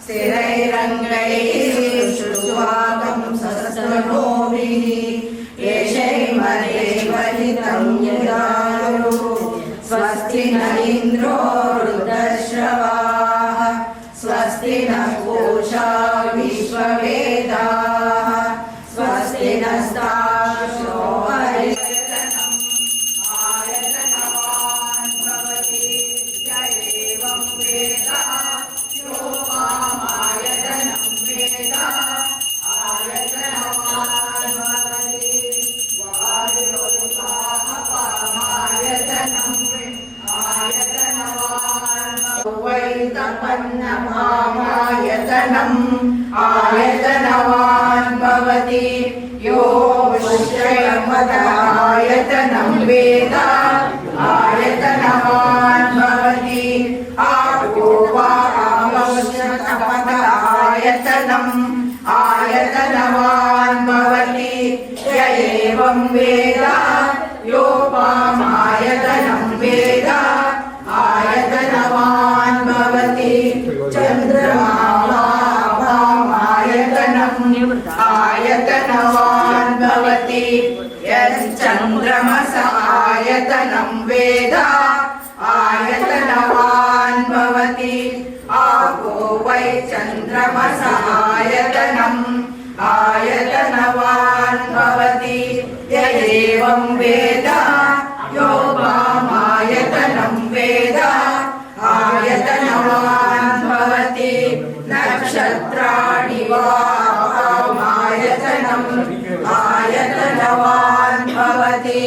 स्थिरैरङ्गैः शुश्वाकं सहस्रनोभिः येषैर्मदेवहितं यदायुः स्वस्ति न इन्द्रो वृद्धश्रवाः स्वस्ति नः पूषा विश्ववेदाः स्वस्ति नस्तार्क्ष्यो आयतनवान् भवति यो आयतनं वेद आयतनवान् भवति आपो वा आयतनम् आयतनवान् भवति य एवं वेद योपामायतनं वेद आयतनवान् भवति आयतनवान् भवति यच्चन्द्रमस आयतनं वेद आयतनवान् भवति आपो वै चन्द्रमस आयतनम् आयतनवान् भवति य एवं वेद योपामायतनं वेद आयतनवान् भवति नक्षत्राणि वा आयतनवान् भवति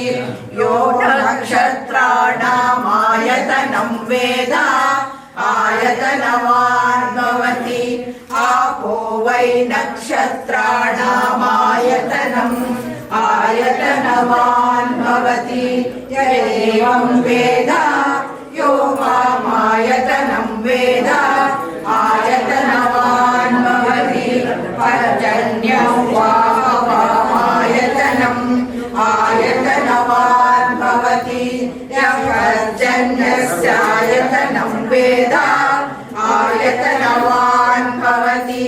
यो नक्षत्राणामायतनं वेद आयतनवान् भवति आपो वै नक्षत्राणामायतनम् आयतनवान् भवति य एवं वेद योपामायतनं वेद आयतनवान् भवति पर्जन्यं वापमायतनम् आयतनवान् भवति पर्जन्यस्यायतनं वेद आयतनवान् भवति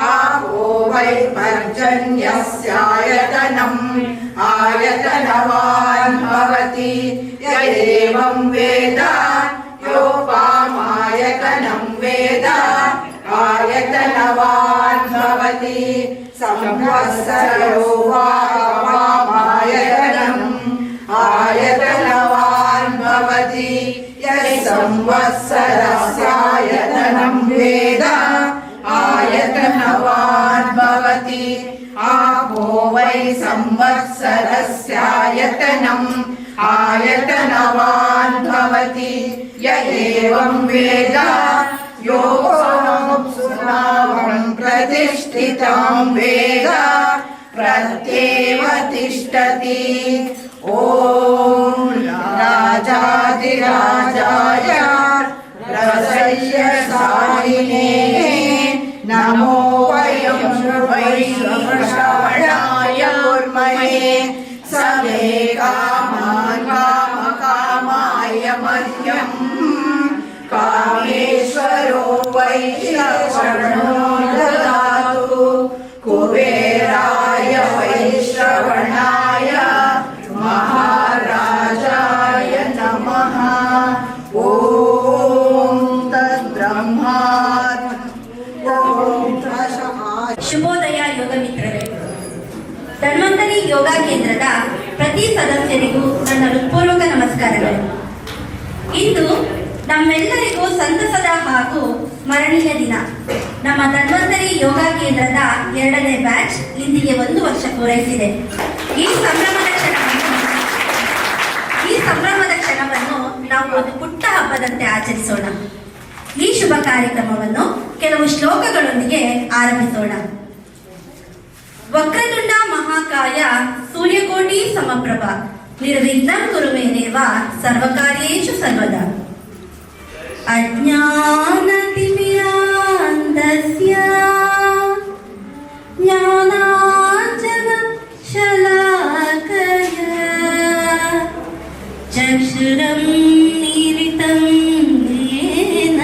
आपो वै पर्जन्यस्यायतनम् आयतनवान् भवति य एवं वेद योपामायतनं वेद आयतनवान् भवति संवत्सरो वामायतनम् आयतनवान् भवति यः संवत्सरस्यायतनं वेद आयतनवान् भवति आपो वै संवत्सरस्यायतनम् आयतनवान् भवति य एवं वेद योऽप्सुनावं प्रतिष्ठितं वेद प्रत्येव तिष्ठति ॐ राजाधिराजाय रसय्यशालिने नमो वयं वैश्रवणाय कुर्महे समे कामान् कामकामाय मह्यम् कामेश्वरो वैश्रवणो ददातु कुबेराय वैश्रवणाय महाराजाय नमः ॐ तद्ब्रह्मा ಶುಭೋದಯ ಯೋಗ ಮಿತ್ರರೇ, ಧನ್ವಂತರಿ ಯೋಗ ಕೇಂದ್ರದ ಪ್ರತಿ ಸದಸ್ಯರಿಗೂ ನನ್ನ ಹೃತ್ಪೂರ್ವಕ ನಮಸ್ಕಾರಗಳು. ಇಂದು ನಮ್ಮೆಲ್ಲರಿಗೂ ಸಂತಸದ ಹಾಗೂ ಸ್ಮರಣೀಯ ದಿನ. ನಮ್ಮ ಧನ್ವಂತರಿ ಯೋಗ ಕೇಂದ್ರದ 2ನೇ ಬ್ಯಾಚ್ ಇಂದಿಗೆ 1 ವರ್ಷ ಪೂರೈಸಿದೆ. ಈ ಸಂಭ್ರಮದ ಕ್ಷಣವನ್ನು ನಾವು ಒಂದು ಪುಟ್ಟ ಹಬ್ಬದಂತೆ ಆಚರಿಸೋಣ. ಈ ಶುಭ ಕಾರ್ಯಕ್ರಮವನ್ನು ಕೆಲವು ಶ್ಲೋಕಗಳೊಂದಿಗೆ ಆರಂಭಿಸೋಣ. ವಕ್ರತುಂಡ ಮಹಾಕಾಯ ಸೂರ್ಯಕೋಟಿ ಸಮಪ್ರಭ ನಿರ್ವಿಘ್ನಂ ಕುರು ಮೇ ದೇವ ಸರ್ವಕಾರ್ಯೇಷು ಸರ್ವದಾ. ಅಜ್ಞಾನತಿಮಿರಾಂಧಸ್ಯ ಜ್ಞಾನಾಂಜನ ಶಲಾಕಯ ಚಕ್ಷುರಂ ಮೀಲಿತಂ ಯೇನ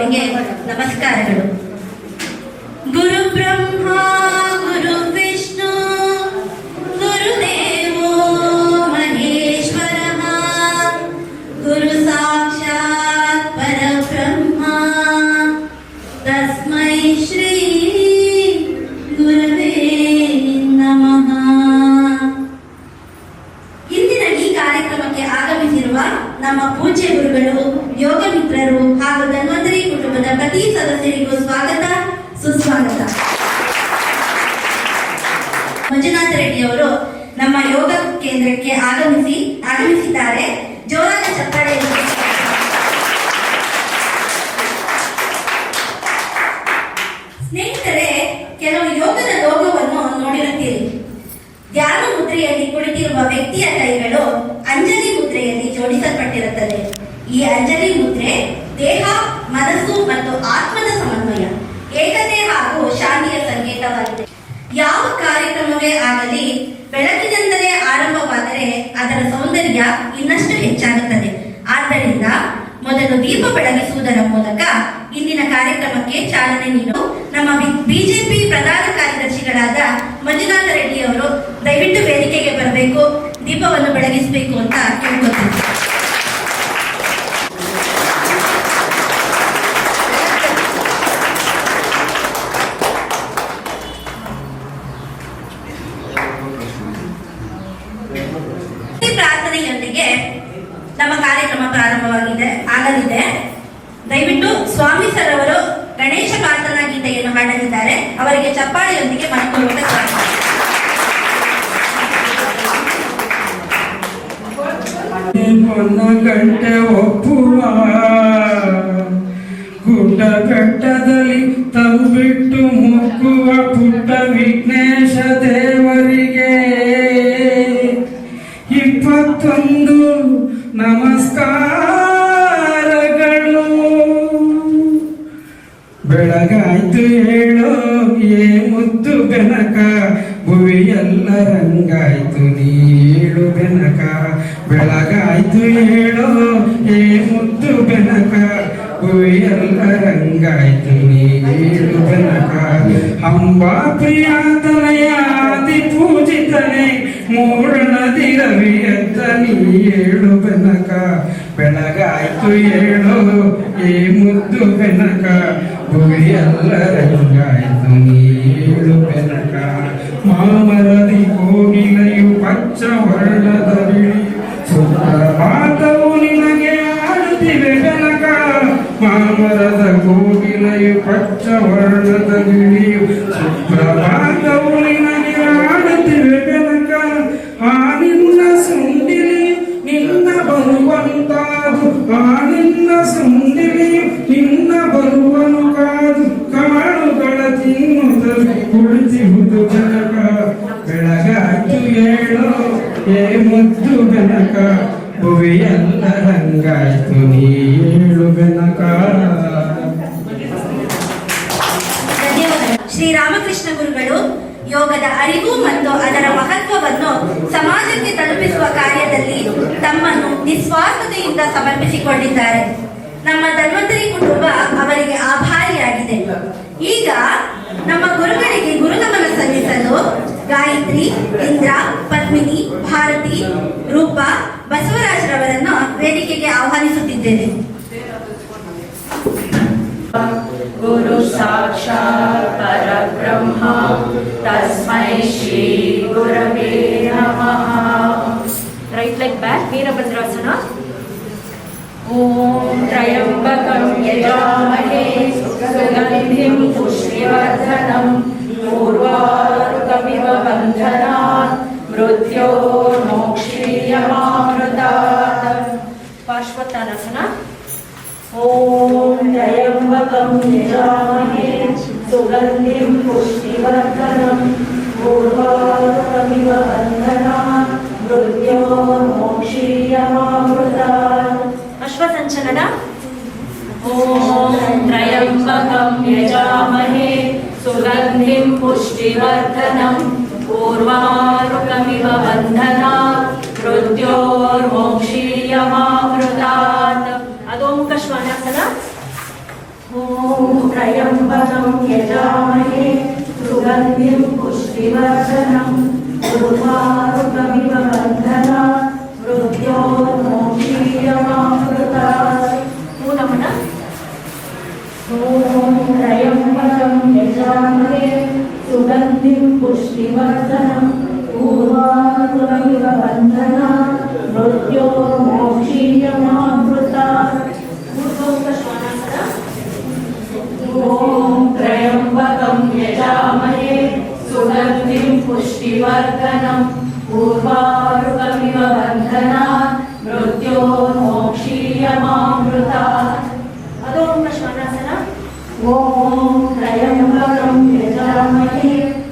ಅವರಿಗೆ ನಮಸ್ಕಾರಗಳು. ಗುರು ಬ್ರಹ್ಮ ಗುರು ವಿಷ್ಣು ಗುರುದೇವೋ ಮಹೇಶ್ವರಃ ಗುರು ಸಾಕ್ಷಾತ್ ಪರಬ್ರಹ್ಮ ತಸ್ಮೈ ಶ್ರೀ ಗುರವೇ ನಮಃ. ಇಂದಿನ ಈ ಕಾರ್ಯಕ್ರಮಕ್ಕೆ ಆಗಮಿಸಿರುವ ನಮ್ಮ ಪೂಜ್ಯ ಗುರುಗಳು, ಯೋಗ ಮಿತ್ರರು ಹಾಗೂ ಧನ್ವಂತರಿ ಕುಟುಂಬದ ಪ್ರತಿ ಸದಸ್ಯರಿಗೂ ಸ್ವಾಗತ ಸುಸ್ವಾಗತ. ಮಂಜುನಾಥ ರೆಡ್ಡಿ ಅವರು ನಮ್ಮ ಯೋಗ ಕೇಂದ್ರಕ್ಕೆ ಆಗಮಿಸಿದ್ದಾರೆ. ಜೋರಾದ ಚಪ್ಪಾಳೆಯನ್ನು. ಸ್ನೇಹಿತರೆ, ಕೆಲವು ಯೋಗದ ಲೋಗವನ್ನು ನೋಡಿರುತ್ತೀರಿ. ಧ್ಯಾನ ಮುದ್ರೆಯಲ್ಲಿ ಕುಳಿತಿರುವ ವ್ಯಕ್ತಿಯ ಕೈಗಳು ಅಂಜಲಿ ಮುದ್ರೆಯಲ್ಲಿ ಜೋಡಿಸಲ್ಪಟ್ಟಿರುತ್ತದೆ. ಈ ಅಂಜಲಿ ಮುದ್ರೆ ದೇಹ, ಮನಸ್ಸು ಮತ್ತು ಆತ್ಮದ ಸಮನ್ವಯ, ಏಕತೆ ಹಾಗೂ ಶಾಂತಿಯ ಸಂಕೇತವಾಗಿದೆ. ಯಾವ ಕಾರ್ಯಕ್ರಮವೇ ಆಗಲಿ ಬೆಳಕಿನಿಂದಲೇ ಆರಂಭವಾದರೆ ಅದರ ಸೌಂದರ್ಯ ಇನ್ನಷ್ಟು ಹೆಚ್ಚಾಗುತ್ತದೆ. ಆದ್ದರಿಂದ ಮೊದಲು ದೀಪ ಬೆಳಗಿಸುವುದರ ಮೂಲಕ ಇಂದಿನ ಕಾರ್ಯಕ್ರಮಕ್ಕೆ ಚಾಲನೆ ನೀಡಲು ನಮ್ಮ ಬಿಜೆಪಿ ಪ್ರಧಾನ ಕಾರ್ಯದರ್ಶಿಗಳಾದ ಮಂಜುನಾಥ ರೆಡ್ಡಿ ಅವರು ದಯವಿಟ್ಟು ವೇದಿಕೆಗೆ ಬರಬೇಕು, ದೀಪವನ್ನು ಬೆಳಗಿಸಬೇಕು ಅಂತ ಕೇಳ್ಕೊತೀನಿ. ಪ್ರಾರ್ಥನೆಯೊಂದಿಗೆ ನಮ್ಮ ಕಾರ್ಯಕ್ರಮ ಆಗಲಿದೆ. ದಯವಿಟ್ಟು ಸ್ವಾಮಿ ಸರ್ ಅವರು ಗಣೇಶ ಪ್ರಾರ್ಥನಾ ಗೀತೆಯನ್ನು ಹಾಡಲಿದ್ದಾರೆ. ಅವರಿಗೆ ಚಪ್ಪಾಳೆಯೊಂದಿಗೆ ಮನಪೂರ್ವಕ ಸ್ವಾಗತ. ಗಂಟೆ ಒಪ್ಪುವ ಗುಡ್ಡ ಬೆಟ್ಟದಲ್ಲಿ ತಂಬಿಟ್ಟು ಮುಕ್ಕುವ ಪುಟ್ಟ ವಿಘ್ನೇಶ ದೇವರಿಗೆ 21 ನಮಸ್ಕಾರಗಳು. ಬೆಳಗಾಯ್ತು ಹೇಳೋ ಏ ಮುದ್ದು ಬೆನಕ, ಭುವಿಯೆಲ್ಲ ರಂಗಾಯ್ತು ನೀಳು ಬೆನಕ. ಬೆಳಗಾಯ್ತು ಹೇಳೋ ಏ ಮುದ್ದು ಬೆನಕ, ಭುವಿಯೆಲ್ಲ ರಂಗಾಯ್ತು ನೀಳು ಬೆನಕ. ಅಂಬಾ ಪ್ರಿಯಾತನಯ ಆದಿ ಪೂಜಿತನೆ, ಮೂಡಣದಿ ರವಿ ಎದ್ದ ನೀಳು ಬೆನಕ. ಬೆಳಗಾಯ್ತು ಹೇಳೋ ಏ ಮುದ್ದು ಬೆನಕ, ಭುವಿಯೆಲ್ಲ ರಂಗಾಯ್ತು ನೀಳು ಬೆನಕ. ಮಾಮರದಿ ಕೋಗಿಲೆಯು ಪಚ್ಚ ವರ್ಣದ ಬಿಳಿ, ಸುಪ್ರಭಾತವು ನಿನಗೆ ಆಡುತ್ತಿವೆ ಬೆನಕ. ಮಾಮರದ ಕೋಗಿಲೆಯು ಪಚ್ಚ ವರ್ಣದ ಬಿಳಿಯು, ಸುಪ್ರಭಾತವು ನಿನಗೆ ಆಡುತ್ತಿವೆ ಬೆನಕ. ಆ ನಿನ್ನ ಸುಂದಿಲಿ ನಿನ್ನ ಬರುವಂತಾದು, ಆ ನಿನ್ನ ಸುಂದಿಲಿ ನಿನ್ನ ಬರುವನು ಕಾದು, ಕಾಳುಗಳ ತಿನ್ನುತ್ತಲು ಕುಳಿತಿಹುದು ಬೆನಕ. ಬೆಳಗಾಯ್ತು ಹೇಳೋ ಏ ಮುದ್ದು ಬೆನಕ, ಭುವಿಯೆಲ್ಲ ರಂಗಾಯ್ತು ನೀಳು ಬೆನಕ. ಶ್ರೀರಾಮಕೃಷ್ಣ ಗುರುಗಳು ಯೋಗದ ಅರಿವು ಮತ್ತು ಅದರ ಮಹತ್ವವನ್ನು ಸಮಾಜಕ್ಕೆ ತಲುಪಿಸುವ ಕಾರ್ಯದಲ್ಲಿ ತಮ್ಮನ್ನು ನಿಸ್ವಾರ್ಥತೆಯಿಂದ ಸಮರ್ಪಿಸಿಕೊಂಡಿದ್ದಾರೆ. ನಮ್ಮ ಧನ್ವಂತರಿ ಕುಟುಂಬ ಅವರಿಗೆ ಆಭಾರಿಯಾಗಿದೆ. ಈಗ ನಮ್ಮ ಗುರುಗಳಿಗೆ ಗುರುನಮನ ಸಲ್ಲಿಸಲು ಗಾಯತ್ರಿ, ಇಂದ್ರ, ಪದ್ಮಿನಿ, ಭಾರತಿ, ರೂಪ, ಬಸವರಾಜರವರನ್ನು ವೇದಿಕೆಗೆ ಆಹ್ವಾನಿಸುತ್ತಿದ್ದೇನೆ. ಗುರು ಸಾಕ್ಷಾತ್ ಪರಬ್ರಹ್ಮ ತಸ್ಮೈ ಶ್ರೀ ಗುರವೇ ನಮಃ. ರೈಟ್ ಲೆಗ್ ಬ್ಯಾಕ್, ವೀರಭದ್ರಾಸನ. ಓಂ ತ್ರಯಂಬಕಂ ಯಜಾಮಹೇ ಸುಗಂಧಿಂ ಪುಷ್ಟಿವರ್ಧನಂ ಪೂರ್ವಾರುಕಮಿವ ಬಂಧನಾತ್ ಮೃತ್ಯೋರ್ಮೋಕ್ಷೀಯಮಾಮೃತಾತ್. ಪಾರ್ಶ್ವತ್ಥಾನಾಸನ. ಓಂ ತ್ರಯಂಬಕಂ ಯಜಾಮಹೇ ಸುಗಂಧಿಂ ಪುಷ್ಟಿವರ್ಧನಂ ಪೂರ್ವಾರುಕಮಿವ ಬಂಧನಾತ್ ಮೃತ್ಯೋರ್ಮೋಕ್ಷೀಯಮಾಮೃತಾತ್. ಅಶ್ವಸಂಚಲನ. ಓಂ ತ್ರಯಂಬಕಂ ಯಜಾಮಹೇ ಸುಗಂಧಿಂ ಪುಷ್ಟಿವರ್ಧನಂ ಪೂರ್ವಾರುಕಮಿವ ಬಂಧನಾತ್ ಮೃತ್ಯೋರ್ಮೋಕ್ಷೀಯಮಾಮೃತಾತ್. ಅಧೋಮುಖ ಶ್ವಾನಾಸನ. ಓಂ त्र्यम्बकं यजामहे सुगन्धिं पुष्टिवर्धनम् उर्वारुकमिव बन्धनात् मृत्योर्मोक्षीयमामृतात्। ಮೂಲಮನ ॐ त्र्यम्बकं यजामहे सुगन्धिं पुष्टिवर्धनम् उर्वारुकमिव बन्धनात् मृत्योर्मोक्षीयमामृतात्। ಊರ್ಧ್ವಮುಖ ಶ್ವಾನಾಸನ ॐ त्र्यम्बकं यजामहे सुगन्धिं पुष्टिवर्धनम् उर्वारुकमिव बन्धनात् मृत्योर्मोक्षीयमामृतात्। ಅಧೋಮುಖ ಶ್ವಾನಾಸನ ॐ त्र्यम्बकं यजामहे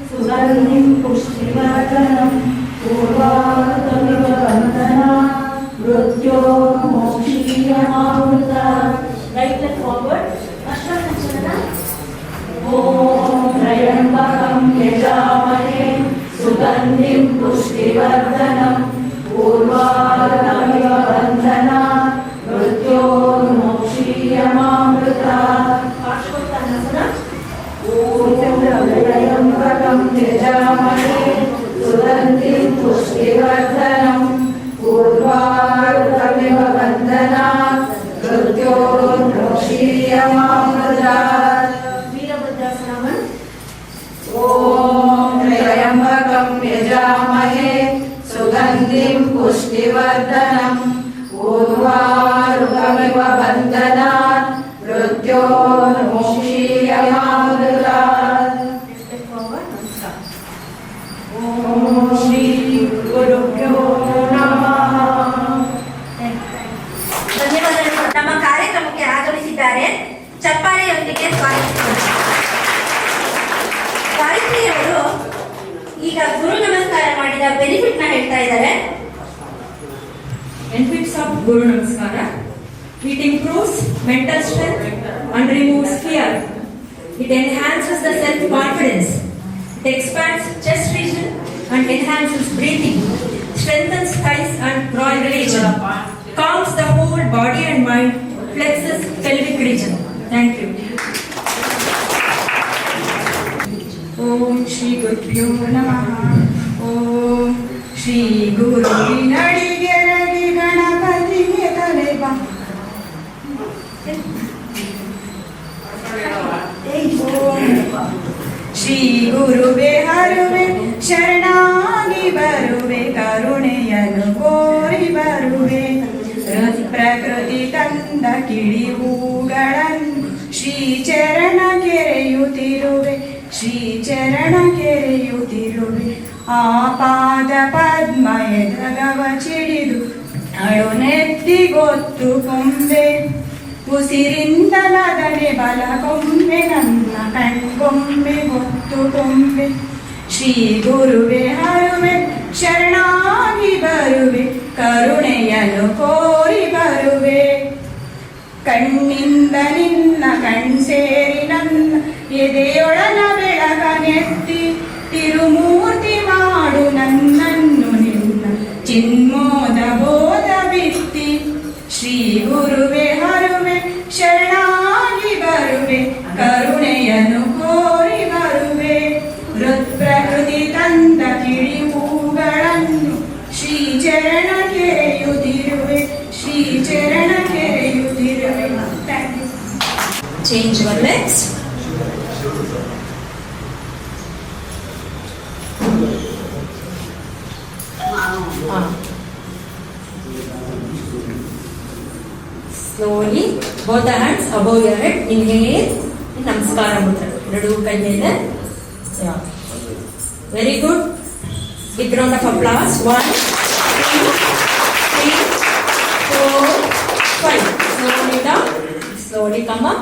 सुगन्धिं पुष्टिवर्धनम् उर्वारुकमिव बन्धनात् मृत्योर्मोक्षीयमामृतात्। ರೈಟ್ ಲೆಗ್ ಫಾರ್ವರ್ಡ್ ಅಶ್ವಸಂಚಲನ ॐ त्र्यम्बकं यजामहे सुगन्धिं पुष्टिवर्धनम् उर्वारुकमिव बन्धनात् मृत्योर्मोक्षीयमामृतात्। ಪಾರ್ಶ್ವೋತ್ಥಾನಾಸನ ॐ त्र्यम्बकं यजामहे सुगन्धिं पुष्टिवर्धनम् उर्वारुकमिव बन्धनात् मृत्योर्मोक्षीयमामृतात्। ವೀರಭದ್ರಾಸನ ॐ त्र्यम्बकं यजामहे सुगन्धिं पुष्टिवर्धनम् उर्वारुकमिव बन्धनात् मृत्योर्मोक्षीयमामृतात्। ॐ श्री गुरुभ्यो नमः। ಧನ್ಯವಾದಗಳು. ನಮ್ಮ ಕಾರ್ಯಕ್ರಮಕ್ಕೆ ಆಗಮಿಸಿದ್ದಾರೆ. ಚಪ್ಪಾಳೆಯೊಂದಿಗೆ ಸ್ವಾಗತಿಸೋಣ. ಗಾಯತ್ರಿಯವರು ಈಗ ಗುರು ನಮಸ್ಕಾರ ಮಾಡಿದ ಬೆನಿಫಿಟ್ ನ ಹೇಳ್ತಾ ಇದ್ದಾರೆ. Benefits of Guru Namaskara. It improves mental strength and removes fear. It enhances the self-confidence. It expands chest region and enhances breathing. Strengthens thighs and groin region. Calms the whole body and mind. Flexes pelvic region. Thank you. Om Shri Gurubhyo Namaha. Om Shri Guru Vinadige Ragi Ganapatiye Kaleba. Shri ಗುರುವೆ ಹರುವೆ ಶರಣಾಗಿ ಬರುವೆ ಕರುಣೆಯನ್ನು ಕೋರಿ ಬರುವೆ ಪ್ರಕೃತಿ ತಂದ ಕಿಡಿ ಹೂಗಳನ್ನು ಶ್ರೀ ಚರಣ ಕೆರೆಯುತ್ತಿರುವೆ ಶ್ರೀ ಚರಣ ಕೆರೆಯುತ್ತಿರುವೆ ಆ ಪಾದ ಪದ್ಮ ಎದಗವ ಚಿಡಿದು ಅಳು ನೆತ್ತಿಗೊತ್ತು ಕೊಂಬೆ ಉಸಿರಿಂದಲದನೆ ಬಲಗೊಂಬೆ ನನ್ನ ಕಣ್ಗೊಂಬೆ ಗೊತ್ತು ಕೊಂಬೆ ಶ್ರೀ ಗುರುವೆ ಹರುವೆ ಶರಣಾಗಿ ಬರುವೆ ಕರುಣೆಯನ್ನು ಕೋರಿ ಬರುವೆ ಕಣ್ಣಿಂದ ನಿನ್ನ ಕಣ್ಸೇರಿ ನನ್ನ ಎದೆಯೊಳನ ಬೆಳಗನೆತ್ತಿ ತಿರುಮೂರ್ತಿ ಮಾಡು ನನ್ನನ್ನು ನಿನ್ನ ಚಿನ್ಮೋದ ಬೋಧ ಬಿತ್ತಿ ಶ್ರೀ ಗುರುವೆ ಹರುವೆ ಶರಣಾಗಿ ಬರುವೆ ಕರುಣೆಯನ್ನು ಕೋರಿ ಬರುವೆ ಹೃತ್ಪ್ರಕೃತಿ ತಂದ ಕಿಡಿ ಹೂಗಳನ್ನು ಶ್ರೀ ಚರಣ ಕೆರೆಯುತ್ತಿರುವೆ ಶ್ರೀ ಚರಣ ಕೆರೆಯುತ್ತಿರುವೆ. Change your legs. Slowly, both the hands above your head. Inhale. Namaskara mudra. Nadu kai mele. Yeah. Very good. Big round of applause. 1, 2, 3, 4, 5. Slowly down. Slowly come up.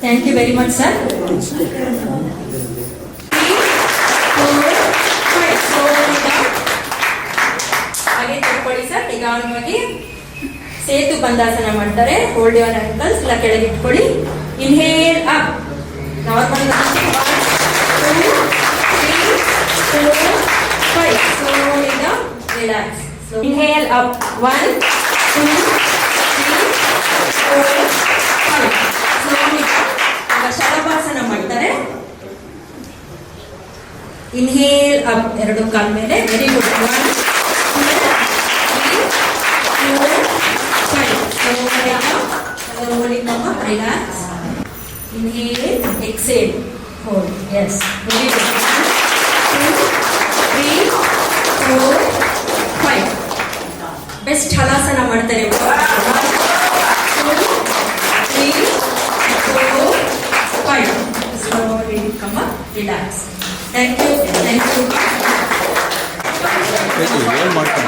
Thank you very much, sir. 3, 4, 5. Slowly down. ಹಾಗೆ ತಿಳ್ಕೊಳ್ಳಿ sir. ನಿಧಾನವಾಗಿ ಸೇತು ಬಂದಾಸನ ಮಾಡ್ತಾರೆ. Hold your ಆಂಕಲ್ಸ್ ಇಲ್ಲ ಕೆಳಗೆ ಇಟ್ಕೊಳ್ಳಿ. Inhale up. Normal 1, 2, 3, 4, 5. Slowly down. Relax. Inhale up. 1, 2, 3, 4, 5. Slowly down. Inhale up, ಎರಡು ಕಾಲ್ ಮೇಲೆ. Very good. 1 2 3 4 5. Slowly come up, relax. Inhale, exhale, hold. Yes, very good. 1 2 3 4 5. Best halasana ಮಾಡ್ತಾರೆ. 1 2 3 4 5. Slowly come up, relax. Thank you. Thank you. ಏನು ಮಾಡ್ತಾರೆ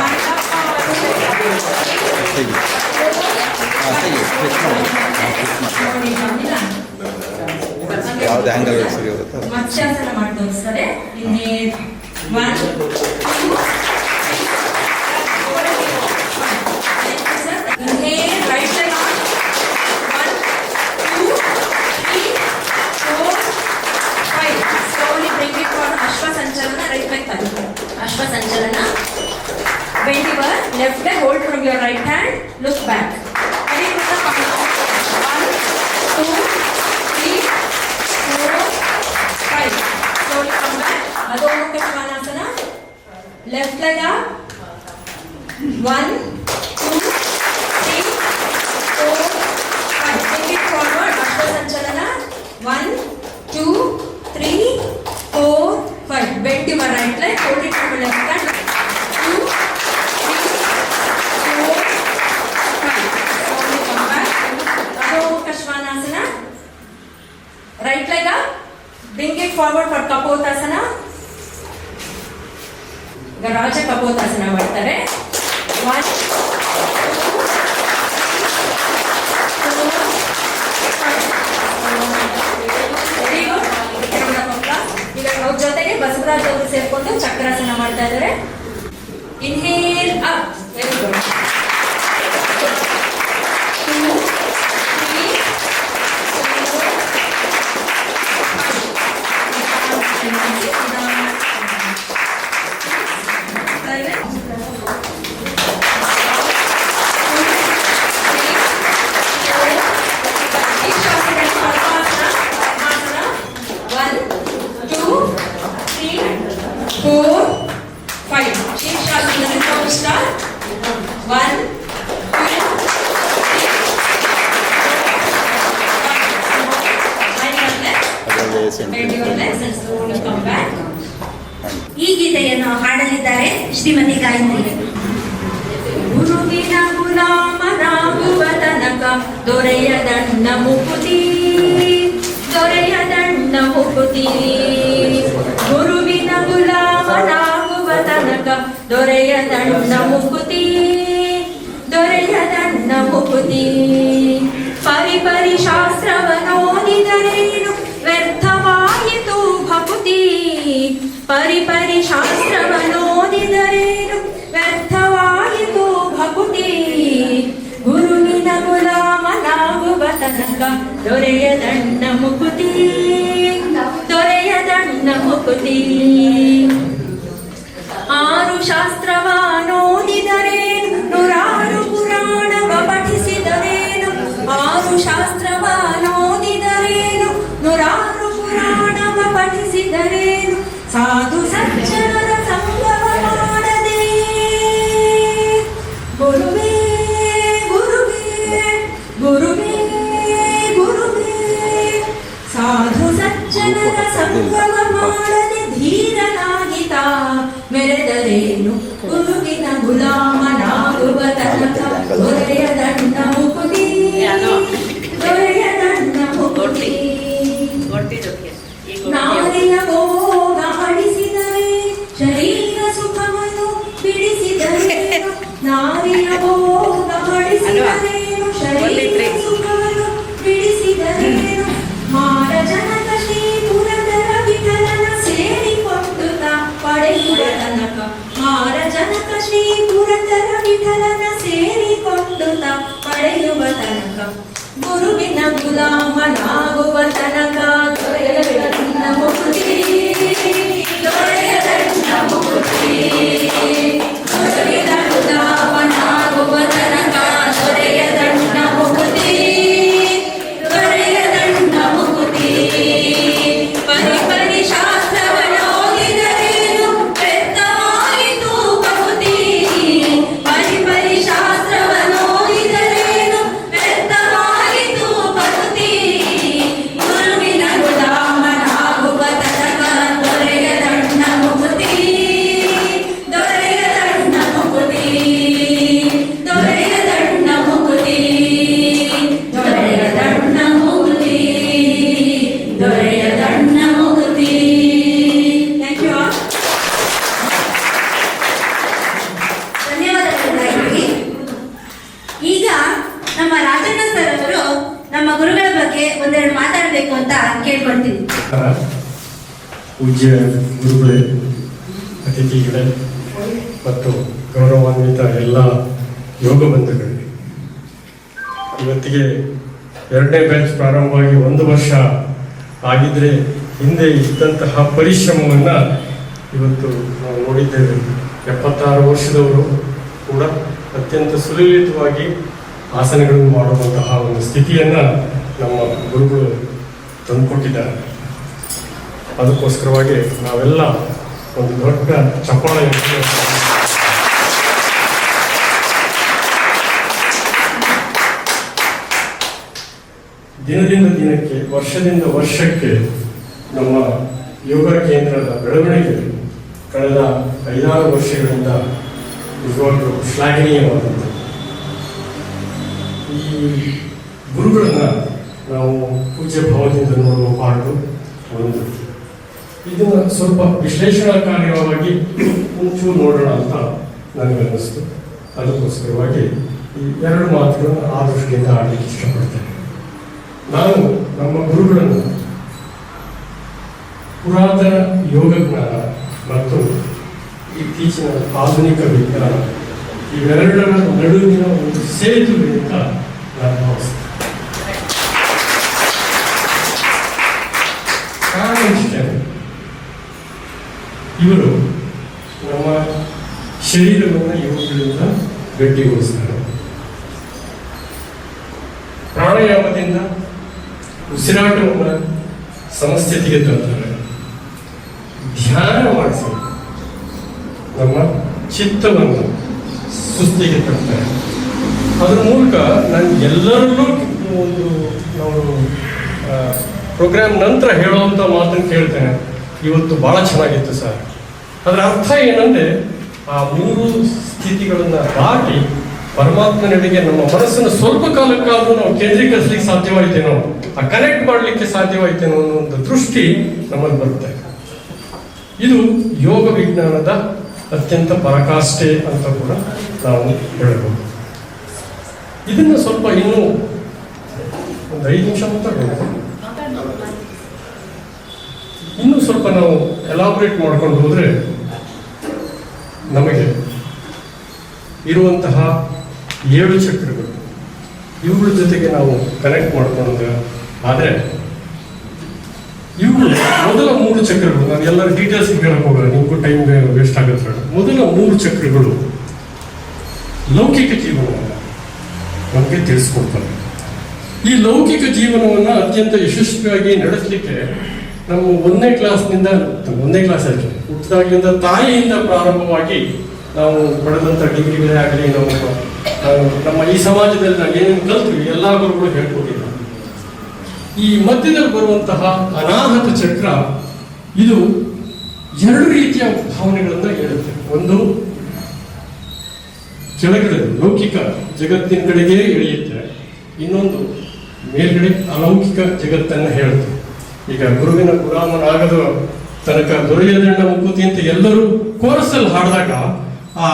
ಯಾವ್ದು angle ಸರಿ ಹೋಗುತ್ತೆ ಮತ್ಸ್ಯಾಸನ ಮಾಡಿ ತೋರಿಸ್ತಾರೆ. Inhale, 1 2 Inhale, right leg on. 1 2 3 4 5. Slowly bring it for Ashwa Sanchalana, right leg touch. Ashwa Sanchalana. Bend your left leg, hold from your right hand, look back. Very good. 1 2 3 4 5. Slowly come back. Adho Mukha Svanasana. Left leg up. 1 2 3 4 5. Bring it forward. Ashwa Sanchalana. 1 2 3 4 5. Bend your right leg. Hold it from your left hand. 2 3 4 5. Slowly come back. Adho Mukha Svanasana. Right leg up. Bring it forward for Kapotasana. ಈಗ ರಾಜ ಕಪೋತಾಸನ ಮಾಡ್ತಾರೆ. 1 very good. ಈಗ ಅವ್ರ ಜೊತೆಗೆ ಬಸವರಾಜ್ ಅವರು ಸೇರ್ಕೊಂಡು ಚಕ್ರಾಸನ ಮಾಡ್ತಾ ಇದ್ದಾರೆ. Inhale up. Very good. 2 3 4 5. Shirshasana report start. 1 2 3 bend your legs and slowly come back. ಈ ಗೀತೆಯನ್ನು ಹಾಡಲಿದ್ದಾರೆ ಶ್ರೀಮತಿ ಗಾಯತ್ರಿ. ಗುರುವಿನ ಗುಲಾಮನಾಗುವ ತನಕ ದೊರೆಯದಣ್ಣ ಮುಕುತಿ, ದೊರೆಯದಣ್ಣ ಮುಕುತಿ. ಗುರುವಿನ ಗುಲಾಮನಾಗುವ ತನಕ ದೊರೆಯದಣ್ಣ ಮುಕುತಿ, ದೊರೆಯದಣ್ಣ ಮುಕುತಿ. ಪರಿಪರಿ ಶಾಸ್ತ್ರವನೋದಿದರೇನು ವ್ಯರ್ಥವಾಯಿತು ಭಕುತಿ, ಪರಿಪರಿ ಶಾಸ್ತ್ರವನೋದಿದರೇನು ವ್ಯರ್ಥವಾಯಿತು ಭಕುತಿ. ಗುರುವಿನ ಗುಲಾಮನಾಗುವ ತನಕ ದೊರೆಯದಣ್ಣ ಮುಕುತಿ, ದೊರೆಯದಣ್ಣ ಮುಕುತಿ. 6 ಶಾಸ್ತ್ರವನೋದಿದರೇನು ನೂರಾರು ಪುರಾಣವ ಪಠಿಸಿದರೇನು, 6 ಶಾಸ್ತ್ರವನೋದಿದರೇನು ನೂರಾರು ಪುರಾಣವ ಪಠಿಸಿದರೇನು. ಸಾಧು ಸಜ್ಜನರ ಸಂಗಮ ಮಾಡದೆ ಗುರುವೇ ಗುರುವೇ ಗುರುವೇ ಗುರುವೇ. ಸಾಧು ಸಜ್ಜನರ ಸಂಗಮ ಮಾಡದೆ ಧೀರನಾಗಿತ ಮೆರೆದರೇನು. ಗುರುವಿನ ಗುಲಾಮನಾಗುವ ತನಕ ದೊರೆಯದಣ್ಣ ಮುಕುತಿ, ದೊರೆಯದಣ್ಣ ಮುಕುತಿ. ನಾರಿಯ ಭೋಗ ಅಡಿಸಿದರೆ ಶರೀರ ಸುಖವನ್ನು ಬಿಡಿಸಿದರೇನು, ನಾರಿಯ ಭೋಗ ಅಡಿಸಿದರೇನು ಶರೀರ ಸುಖವನ್ನು ಬಿಡಿಸಿದರೇನು. ಮಾರ ಜನಕ ಶ್ರೀ ಪುರಂದರ ವಿಠಲನ ಸೇರಿಕೊಂಡು ಪಡೆಯುವ ತನಕ, ಮಾರ ಜನಕ ಶ್ರೀ ಪುರಂದರ ವಿಠಲನ ಸೇರಿಕೊಂಡು ಪಡೆಯುವ ತನಕ. ಗುರುವಿನ ಗುಲಾಮನಾಗುವ ತನಕ ದೊರೆಯದಣ್ಣ ಮುಕುತಿ, ದೊರೆಯದಣ್ಣ ಮುಕುತಿ. ಗುರುವಿನ ಗುಲಾಮನಾಗುವ ತನಕ ದೊರೆಯದಣ್ಣ ಮುಕುತಿ, ದೊರೆಯದಣ್ಣ ಮುಕುತಿ. ಪರಿಪರಿ ಶಾಸ್ತ್ರವನೋದಿದರೆ ಬಗ್ಗೆ ಒಂದೆರಡು ಮಾತಾಡಬೇಕು ಅಂತ ಕೇಳ್ಕೊಳ್ತೀನಿ. ಪೂಜ್ಯ ಗುರುಗಳೇ, ಅತಿಥಿಗಳೇ ಮತ್ತು ಗೌರವಾನ್ವಿತ ಎಲ್ಲ ಯೋಗ ಬಂಧುಗಳೇ, ಇವತ್ತಿಗೆ 2ನೇ ಬ್ಯಾಚ್ ಪ್ರಾರಂಭವಾಗಿ 1 ವರ್ಷ ಆಗಿದ್ರೆ ಹಿಂದೆ ಇದ್ದಂತಹ ಪರಿಶ್ರಮವನ್ನು ಇವತ್ತು ನಾವು ನೋಡಿದ್ದೇವೆ. 76 ವರ್ಷದವರು ಕೂಡ ಅತ್ಯಂತ ಸುಲಲಿತವಾಗಿ ಆಸನಗಳನ್ನು ಮಾಡುವಂತಹ ಒಂದು ಸ್ಥಿತಿಯನ್ನು ನಮ್ಮ ಗುರುಗಳು ತಂದುಕೊಟ್ಟಿದ್ದಾರೆ. ಅದಕ್ಕೋಸ್ಕರವಾಗಿ ನಾವೆಲ್ಲ ಒಂದು ದೊಡ್ಡ ಚಪ್ಪಾಳೆ ದಿನದಿಂದ ದಿನಕ್ಕೆ, ವರ್ಷದಿಂದ ವರ್ಷಕ್ಕೆ ನಮ್ಮ ಯೋಗ ಕೇಂದ್ರದ ಬೆಳವಣಿಗೆ ಕಳೆದ 5-6 ವರ್ಷಗಳಿಂದ ನಿಜವಾಗ್ಲೂ ಶ್ಲಾಘನೀಯವಾದಂಥದ್ದು. ಈ ಗುರುಗಳನ್ನು ನಾವು ಪೂಜ್ಯ ಭಾವದಿಂದ ನೋಡುವ ಪಾಡು ಒಂದು. ಇದನ್ನು ಸ್ವಲ್ಪ ವಿಶ್ಲೇಷಣಾಕಾರ್ಯವಾಗಿ ಮುಂಚೂರು ನೋಡೋಣ ಅಂತ ನನಗನ್ನಿಸ್ತು. ಅದಕ್ಕೋಸ್ಕರವಾಗಿ ಈ 2 ಮಾತುಗಳನ್ನು ಆ ದೃಷ್ಟಿಯಿಂದ ಆಡಲಿಕ್ಕೆ ಇಷ್ಟಪಡ್ತೇನೆ. ನಾನು ನಮ್ಮ ಗುರುಗಳನ್ನು ಪುರಾತನ ಯೋಗ ಜ್ಞಾನ ಮತ್ತು ಇತ್ತೀಚಿನ ಆಧುನಿಕ ವಿಜ್ಞಾನ ಇವೆರಡರ ನಡುವಿನ ಒಂದು ಸೇತುವೆ ಅಂತ ನಾನು ಭಾವಿಸ್ತೇನೆ. ಕಾರಣ ಇಷ್ಟೇ, ಇವರು ನಮ್ಮ ಶರೀರವನ್ನು ಇವುಗಳಿಂದ ಗಟ್ಟಿಗೊಳಿಸ್ತಾರೆ. ಪ್ರಾಣಾಯಾಮದಿಂದ ಉಸಿರಾಟವನ್ನು ಸಮಸ್ಥಿತಿಗೆ ತರ್ತಾರೆ. ಧ್ಯಾನ ಮಾಡಿಸಿ ನಮ್ಮ ಚಿತ್ತವನ್ನು ಸುಸ್ಥಿಗೆ ತರ್ತಾರೆ. ಅದರ ಮೂಲಕ ನಾನು ಎಲ್ಲರಲ್ಲೂ ಒಂದು ನಾವು ಪ್ರೋಗ್ರಾಮ್ ನಂತರ ಹೇಳುವಂಥ ಮಾತನ್ನು ಕೇಳ್ತೇನೆ. ಇವತ್ತು ಭಾಳ ಚೆನ್ನಾಗಿತ್ತು ಸರ್. ಅದರ ಅರ್ಥ ಏನಂದರೆ ಆ 3 ಸ್ಥಿತಿಗಳನ್ನು ದಾಟಿ ಪರಮಾತ್ಮನೆಡೆಗೆ ನಮ್ಮ ಮನಸ್ಸನ್ನು ಸ್ವಲ್ಪ ಕಾಲಕ್ಕಾದರೂ ನಾವು ಕೇಂದ್ರೀಕರಿಸಲಿಕ್ಕೆ ಸಾಧ್ಯವಾಯ್ತೇನೋ, ಆ ಕನೆಕ್ಟ್ ಮಾಡಲಿಕ್ಕೆ ಸಾಧ್ಯವಾಯ್ತೇನೋ ಅನ್ನೋ ಒಂದು ದೃಷ್ಟಿ ನಮ್ಮಲ್ಲಿ ಬರುತ್ತೆ. ಇದು ಯೋಗ ವಿಜ್ಞಾನದ ಅತ್ಯಂತ ಪರಾಕಾಷ್ಠೆ ಅಂತ ಕೂಡ ನಾವು ಹೇಳಬಹುದು. ಇದನ್ನು ಸ್ವಲ್ಪ ಇನ್ನೂ ಒಂದು 5 ನಿಮಿಷ ಮಾತಾಡಬಹುದು. ಇನ್ನೂ ಸ್ವಲ್ಪ ನಾವು ಎಲಾಬ್ರೇಟ್ ಮಾಡ್ಕೊಂಡು ಹೋದರೆ ನಮಗೆ ಇರುವಂತಹ 7 ಚಕ್ರಗಳು, ಇವುಗಳ ಜೊತೆಗೆ ನಾವು ಕನೆಕ್ಟ್ ಮಾಡ್ಕೊಂಡ ಆದರೆ ಇವುಗಳು ಮೊದಲ 3 ಚಕ್ರಗಳು, ನಾನು ಎಲ್ಲರ ಡೀಟೇಲ್ಸ್ ಹೇಳಕ್ ಹೋಗಲ್ಲ, ನಿಮಗೂ ಟೈಮ್ ವೇಸ್ಟ್ ಆಗುತ್ತೆ. ಮೊದಲ 3 ಚಕ್ರಗಳು ಲೌಕಿಕ ಜೀವನವನ್ನು ನಮಗೆ ತಿಳಿಸ್ಕೊಡ್ತಾರೆ. ಈ ಲೌಕಿಕ ಜೀವನವನ್ನು ಅತ್ಯಂತ ಯಶಸ್ವಿಯಾಗಿ ನಡೆಸಲಿಕ್ಕೆ ನಮ್ಮ 1ನೇ ಕ್ಲಾಸ್ನಿಂದ 1ನೇ ಕ್ಲಾಸ್ ಆಯಿತು ಹುಟ್ಟಿದಾಗಲಿಂದ ತಾಯಿಯಿಂದ ಪ್ರಾರಂಭವಾಗಿ ನಾವು ಪಡೆದಂಥ ಡಿಗ್ರಿಗಳೇ ಆಗಲಿ, ನಮ್ಮ ಈ ಸಮಾಜದಲ್ಲಿ ನಾವು ಏನೇನು ಕಲ್ತ್ವಿ ಎಲ್ಲ ಗುರುಗಳು ಹೇಳ್ಕೊಟ್ಟಿದ್ದಾರೆ. ಈ ಮಧ್ಯದಲ್ಲಿ ಬರುವಂತಹ ಅನಾಹತ ಚಕ್ರ ಇದು 2 ರೀತಿಯ ಭಾವನೆಗಳನ್ನು ಹೇಳುತ್ತೆ. ಒಂದು ಕೆಳಗಡೆ ಲೌಕಿಕ ಜಗತ್ತಿನ ಕಡೆಗೆ ಎಳೆಯುತ್ತೆ, ಇನ್ನೊಂದು ಮೇಲ್ಗಡೆ ಅಲೌಕಿಕ ಜಗತ್ತನ್ನು ಹೇಳುತ್ತೆ. ಈಗ ಗುರುವಿನ ಗುಲಾಮನಾಗದ ತನಕ ದೊರೆಯದಂಡ ಮುಕುತಿ ಅಂತ ಎಲ್ಲರೂ ಕೋರಸಲ್ಲಿ ಹಾಡಿದಾಗ ಆ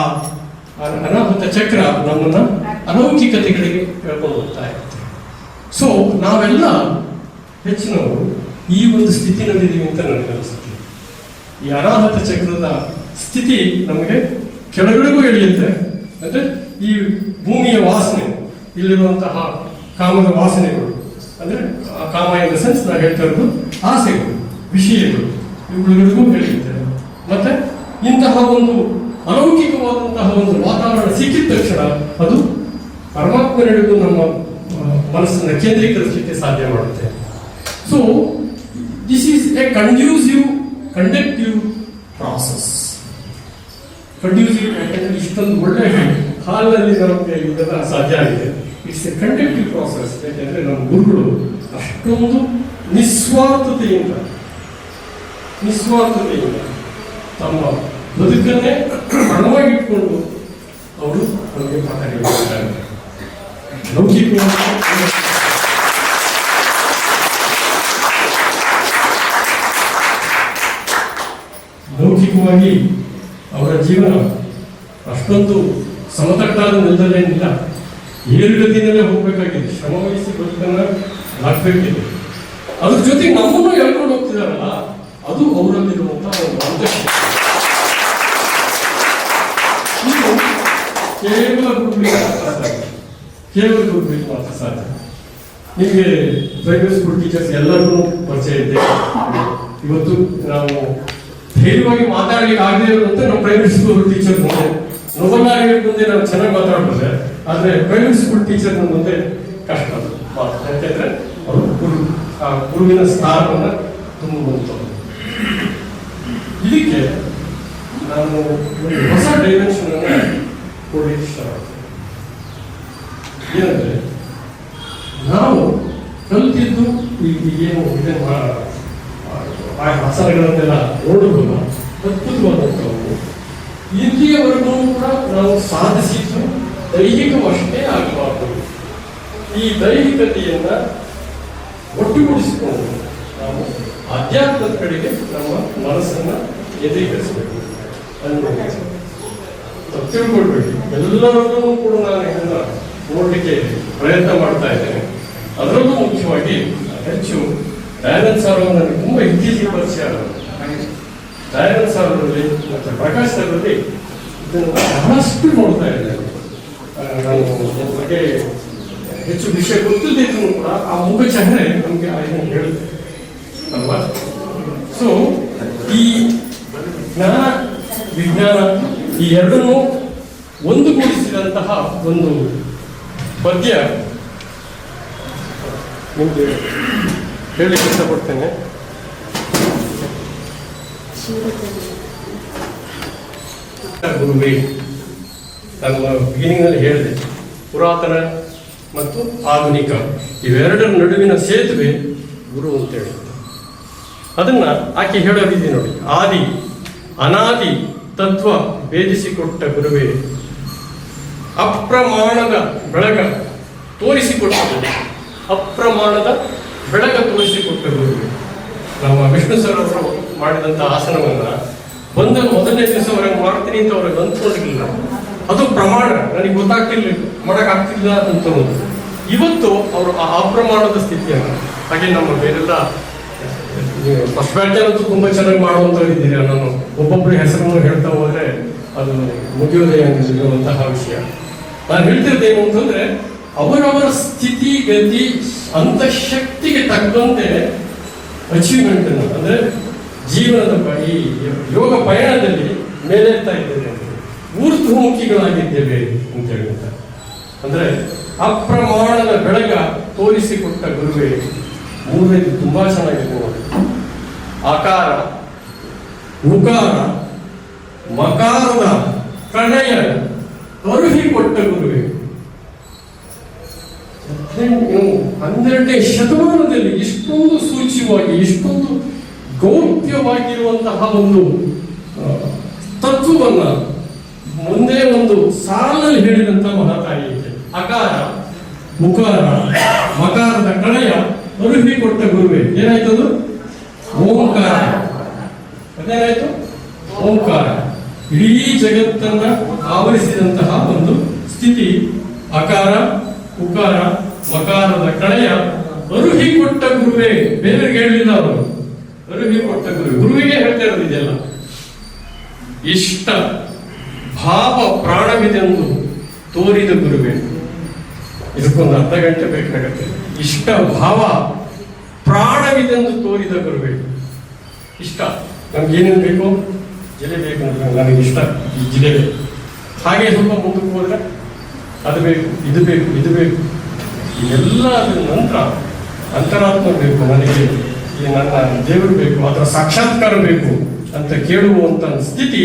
ಅನಾಹುತ ಚಕ್ರ ನಮ್ಮನ್ನ ಅಲೌಕಿಕತೆಗಳಿಗೆ ಹೇಳ್ಕೊಂಡು ಹೋಗ್ತಾ ಇರುತ್ತೆ. ಸೊ ನಾವೆಲ್ಲ ಹೆಚ್ಚಿನವರು ಈ ಒಂದು ಸ್ಥಿತಿನಲ್ಲಿದ್ದೀವಿ ಅಂತ ನನಗೆ ಅನಿಸುತ್ತೆ. ಈ ಅನಾಹುತ ಚಕ್ರದ ಸ್ಥಿತಿ ನಮಗೆ ಕೆಳಗಡೆಗೂ ಎಳೆಯುತ್ತೆ. ಅಂದ್ರೆ ಈ ಭೂಮಿಯ ವಾಸನೆ, ಇಲ್ಲಿರುವಂತಹ ಕಾಮದ ವಾಸನೆಗಳು, ಅಂದ್ರೆ ಕಾಮ ಇನ್ ದ ಸೆನ್ಸ್ ನಾವು ಹೇಳ್ತಾ ಇರೋದು ಆಸೆಗಳು, ವಿಷಯಗಳು, ಇವುಗಳಿಗೂ ಎಳೆಯುತ್ತೆ. ಮತ್ತೆ ಇಂತಹ ಒಂದು ಅಲೌಕಿಕವಾದಂತಹ ಒಂದು ವಾತಾವರಣ ಸಿಕ್ಕಿದ ತಕ್ಷಣ ಅದು ಪರಮಾತ್ಮನೆಡೆಗೂ ನಮ್ಮ ಮನಸ್ಸನ್ನು ಕೇಂದ್ರೀಕರಿಸಲಿಕ್ಕೆ ಸಾಧ್ಯ ಮಾಡುತ್ತೆ. So this is A conducive conductive process. Conducive ಯಾಕಂದ್ರೆ ಇಷ್ಟೊಂದು ಒಳ್ಳೆ ಹಾಲಿನಲ್ಲಿ ನಮಗೆ ಇದೆಲ್ಲ ಸಾಧ್ಯ ಆಗಿದೆ. It's A conductive process. ಯಾಕೆಂದ್ರೆ ನಮ್ಮ ಗುರುಗಳು ಅಷ್ಟೊಂದು ನಿಸ್ವಾರ್ಥತೆಯಿಂದ ತಮ್ಮ ಬದುಕನ್ನೇ ಹಣವಾಗಿಟ್ಕೊಂಡು ಅವರು ನಮಗೆ ಪಾಠ ಹೇಳಿದ್ದಾರೆ. ಲೌಕಿಕವಾಗಿ ಅವರ ಜೀವನ ಅಷ್ಟೊಂದು ಸಮತಟ್ಟಾದ ನೆಲದಲ್ಲೇನಿಲ್ಲ, ಏರುಗತಿನಲ್ಲೇ ಹೋಗಬೇಕಾಗಿದೆ. ಶ್ರಮವಹಿಸಿ ಬದುಕನ್ನು ಆಗ್ಬೇಕಿದೆ. ಅದ್ರ ಜೊತೆಗೆ ನಮ್ಮನ್ನು ಹೇಳ್ಕೊಂಡು ಹೋಗ್ತಿದಾರಲ್ಲ, ಅದು ಅವರಲ್ಲಿರುವಂತಹ ಒಂದು ಅಂತಃಶಕ್ತಿ. ಇದು ಕೇವಲ ಗುರುಗಳಿಗೆ ಮಾತ್ರ ಸಾಧ್ಯ, ಕೇವಲ ಗುರುಗಳಿಗೆ ಮಾತ್ರ ಸಾಧ್ಯ. ನಿಮಗೆ ಪ್ರೈವೇಟ್ ಸ್ಕೂಲ್ ಟೀಚರ್ಸ್ ಎಲ್ಲರಿಗೂ ಪರಿಚಯ ಇದೆ. ಇವತ್ತು ನಾವು ಧೈರ್ಯವಾಗಿ ಮಾತಾಡಲಿಕ್ಕೆ ಆಗದೆ ಇರುವಂತೆ ನಮ್ಮ ಪ್ರೈವೇಟ್ ಸ್ಕೂಲ್ ಟೀಚರ್ ಮುಂದೆ, ನೋಬಲ್ಲಾರಿಗೆ ಮುಂದೆ ನಾವು ಚೆನ್ನಾಗಿ ಮಾತಾಡ್ಬೋದು, ಆದರೆ ಪ್ರೈವೇಟ್ ಸ್ಕೂಲ್ ಟೀಚರ್ ಮುಂದೆ ಕಷ್ಟ ಅದು. ಯಾಕೆಂದ್ರೆ ಅವರು ಗುರುವಿನ ಸ್ಥಾನವನ್ನು ತುಂಬುವಂಥದ್ದು. ಇದಕ್ಕೆ ನಾನು ಒಂದು ಹೊಸ ಡೈಮೆನ್ಷನ್ ಅನ್ನು ಕೊಡಲಿಕ್ಕೆ ಇಷ್ಟಪಡ್ತೇನೆ. ಏನಂದ್ರೆ, ನಾವು ಕಲಿತಿದ್ದು ಏನು ಇದನ್ನ ಆಸನಗಳನ್ನೆಲ್ಲ ನೋಡಬಹುದು, ಅದ್ಭುತವಾದಂಥವು. ಇಲ್ಲಿಯವರೆಗೂ ಕೂಡ ನಾವು ಸಾಧಿಸಿದ್ದು ದೈಹಿಕವಷ್ಟೇ ಆಗಬಾರದು. ಈ ದೈಹಿಕತೆಯನ್ನ ಒಟ್ಟುಗೂಡಿಸಿಕೊಂಡು ನಾವು ಆಧ್ಯಾತ್ಮದ ಕಡೆಗೆ ನಮ್ಮ ಮನಸ್ಸನ್ನ ಎದೀಕರಿಸಬೇಕು ಅನ್ನೋದು ತಿಳ್ಕೊಳ್ಬೇಕು. ಎಲ್ಲರನ್ನೂ ಕೂಡ ನಾನು ಇದನ್ನ ನೋಡ್ಲಿಕ್ಕೆ ಪ್ರಯತ್ನ ಮಾಡ್ತಾ ಇದ್ದೇನೆ. ಅದರಲ್ಲೂ ಮುಖ್ಯವಾಗಿ ಹೆಚ್ಚು ದಯಾನಂದ ಸರ್ ಅವರು ನನಗೆ ತುಂಬಾ ಇತ್ತೀಚೆಗೆ ಪರಿಚಯ ಆದರು. ದಯಾನಂದ ಸರ್ ಅವರಲ್ಲಿ ಮತ್ತೆ ಪ್ರಕಾಶ್ ಸರ್ ಅವರಲ್ಲಿ ಇದನ್ನು ಬಹಳಷ್ಟು ನೋಡ್ತಾ ಇದ್ದೇನೆ. ನಾನು ಬಗ್ಗೆ ಹೆಚ್ಚು ವಿಷಯ ಗೊತ್ತಿದ್ದರೂ ಕೂಡ ಆ ಮುಖ ಚಹರೆ ನಮಗೆ ಇದನ್ನು ಹೇಳುತ್ತೆ ಅಲ್ವಾ. ಸೊ ಈ ಜ್ಞಾನ ವಿಜ್ಞಾನ ಈ ಎರಡನ್ನೂ ಒಂದುಗೂಡಿಸಿದಂತಹ ಒಂದು ಪದ್ಯ ನಿಮಗೆ ಹೇಳಲಿಕ್ಕೆ ಇಷ್ಟಪಡ್ತೇನೆ. ಗುರುವೇ, ನಾನು ಬಿಗಿನಿಂಗ್ನಲ್ಲಿ ಹೇಳಿದೆ, ಪುರಾತನ ಮತ್ತು ಆಧುನಿಕ ಇವೆರಡರ ನಡುವಿನ ಸೇತುವೆ ಗುರು ಅಂತೇಳಿ. ಅದನ್ನ ಆಕೆ ಹೇಳೋ ರೀತಿ ನೋಡಿ. ಆದಿ ಅನಾದಿ ತತ್ವ ಭೇದಿಸಿಕೊಟ್ಟ ಗುರುವೇ, ಅಪ್ರಮಾಣದ ಬೆಳಗ ತೋರಿಸಿಕೊಟ್ಟ ಅಪ್ರಮಾಣದ ಬೆಳಗ ತೋರಿಸಿಕೊಟ್ಟ ಗುರುವೇ. ನಮ್ಮ ವಿಷ್ಣು ಸರ್ ಅವರು ಮಾಡಿದಂಥ ಆಸನವನ್ನ ಬಂದ ಮೊದಲನೇ ದಿವಸವರೆಗೆ ಮಾಡ್ತೀನಿ ಅಂತ ಅವ್ರಿಗೆ ಅಂದ್ಕೊಂಡಿರ್ಲಿಲ್ಲ. ಅದು ಪ್ರಮಾಣ, ನನಗೆ ಗೊತ್ತಾಗ್ತಿರ್ಲಿಲ್ಲ, ಮಾಡೋಕ್ಕಾಗ್ತಿಲ್ಲ ಅಂತ. ಇವತ್ತು ಅವರು ಆ ಅಪ್ರಮಾಣದ ಸ್ಥಿತಿಯನ್ನು, ಹಾಗೆ ನಮ್ಮ ಬೇರೆಲ್ಲ ಫಸ್ಟ್ ಬ್ಯಾಚ್ ಅಂತೂ ತುಂಬಾ ಚೆನ್ನಾಗಿ ಮಾಡುವಂಥವ್ರು ಇದ್ದೀರಿ. ನಾನು ಒಬ್ಬೊಬ್ಬರ ಹೆಸರನ್ನು ಹೇಳ್ತಾ ಹೋದ್ರೆ ಅದು ಮುಗಿಯೋದೇ ಅನ್ನುವಂತಹ ವಿಷಯ. ನಾನು ಹೇಳ್ತಿದ್ದೇನು ಅಂತಂದ್ರೆ, ಅವರವರ ಸ್ಥಿತಿ ಗತಿ ಅಂತಃಶಕ್ತಿಗೆ ತಕ್ಕಂತೆ ಅಚೀವ್ಮೆಂಟ್ ಅನ್ನು, ಅಂದ್ರೆ ಜೀವನದ ಈ ಯೋಗ ಪಯಣದಲ್ಲಿ ಮೇಲೇರ್ತಾ ಇದ್ದೇವೆ, ಊರ್ಧ್ವಮುಖಿಗಳಾಗಿದ್ದೇವೆ ಅಂತ ಹೇಳುವಂತ. ಅಂದ್ರೆ ಅಪ್ರಮಾಣದ ಬೆಳಗ ತೋರಿಸಿಕೊಟ್ಟ ಗುರುವೇ. ಮೂರನೇದು ತುಂಬಾ ಚೆನ್ನಾಗಿದೆ ನೋಡಿ. ಆಕಾರ ಉಕಾರ ಮಕಾರದ ಪ್ರಣಯ ಅರುಹಿಕೊಟ್ಟ ಗುರುವೇ. 12ನೇ ಶತಮಾನದಲ್ಲಿ ಇಷ್ಟೊಂದು ಸೂಚ್ಯವಾಗಿ, ಇಷ್ಟೊಂದು ಗೌಪ್ಯವಾಗಿರುವಂತಹ ಒಂದು ತತ್ವವನ್ನ ಮುಂದೆ ಒಂದು ಸಾಲಿನಲ್ಲಿ ಹೇಳಿದಂತ ಮಹಾತಾಯಿ ಇದೆ. ಅಕಾರ ಮುಕಾರ ಮಕಾರದ ಕಣಯ ಅರುಹಿಕೊಟ್ಟ ಗುರುವೇ. ಏನಾಯ್ತದು? ಓಂಕಾರ. ಅದೇನಾಯ್ತು? ಓಂಕಾರ. ಇಡೀ ಜಗತ್ತನ್ನ ಆವರಿಸಿದಂತಹ ಒಂದು ಸ್ಥಿತಿ. ಅಕಾರ ಉಕಾರ ಮಕಾರದ ಕಣಯ ಅರುಹಿಕೊಟ್ಟ ಗುರುವೇ. ಬೇರೆಯವರಿಗೆ ಹೇಳಲಿಲ್ಲ ಅವರು, ಅರುಹಿಕೊಟ್ಟ ಗುರುವೇ. ಗುರುವಿಗೆ ಹೇಳ್ತಾ ಇರೋದು ಇದೆಲ್ಲ. ಇಷ್ಟ ಭಾವ ಪ್ರಾಣವಿದೆಂದು ತೋರಿದ ಗುರುವೇ. ಇದಕ್ಕೊಂದು ಅರ್ಧ ಗಂಟೆ ಬೇಕಾಗತ್ತೆ. ಇಷ್ಟ ಭಾವ ಪ್ರಾಣವಿದೆಂದು ತೋರಿದ ಗುರುವೇ. ಇಷ್ಟ ನಮ್ಗೆ ಏನೇನು ಬೇಕು? ಜಿಲೆ ಬೇಕು ಅಂದ್ರೆ ನನಗೆ ಇಷ್ಟ ಈ ಜಿಲೆ. ಹಾಗೆ ಸ್ವಲ್ಪ ಮುಂದಕ್ಕೆ ಹೋದ್ರೆ ಅದು ಬೇಕು, ಇದು ಬೇಕು, ಇದು ಬೇಕು, ಎಲ್ಲ ಅದ್ರ ನಂತರ ಅಂತರಾತ್ಮ ಬೇಕು, ನನಗೆ ಈ ನನ್ನ ದೇವರು ಬೇಕು, ಅದರ ಸಾಕ್ಷಾತ್ಕಾರ ಬೇಕು ಅಂತ ಕೇಳುವಂತ ಸ್ಥಿತಿ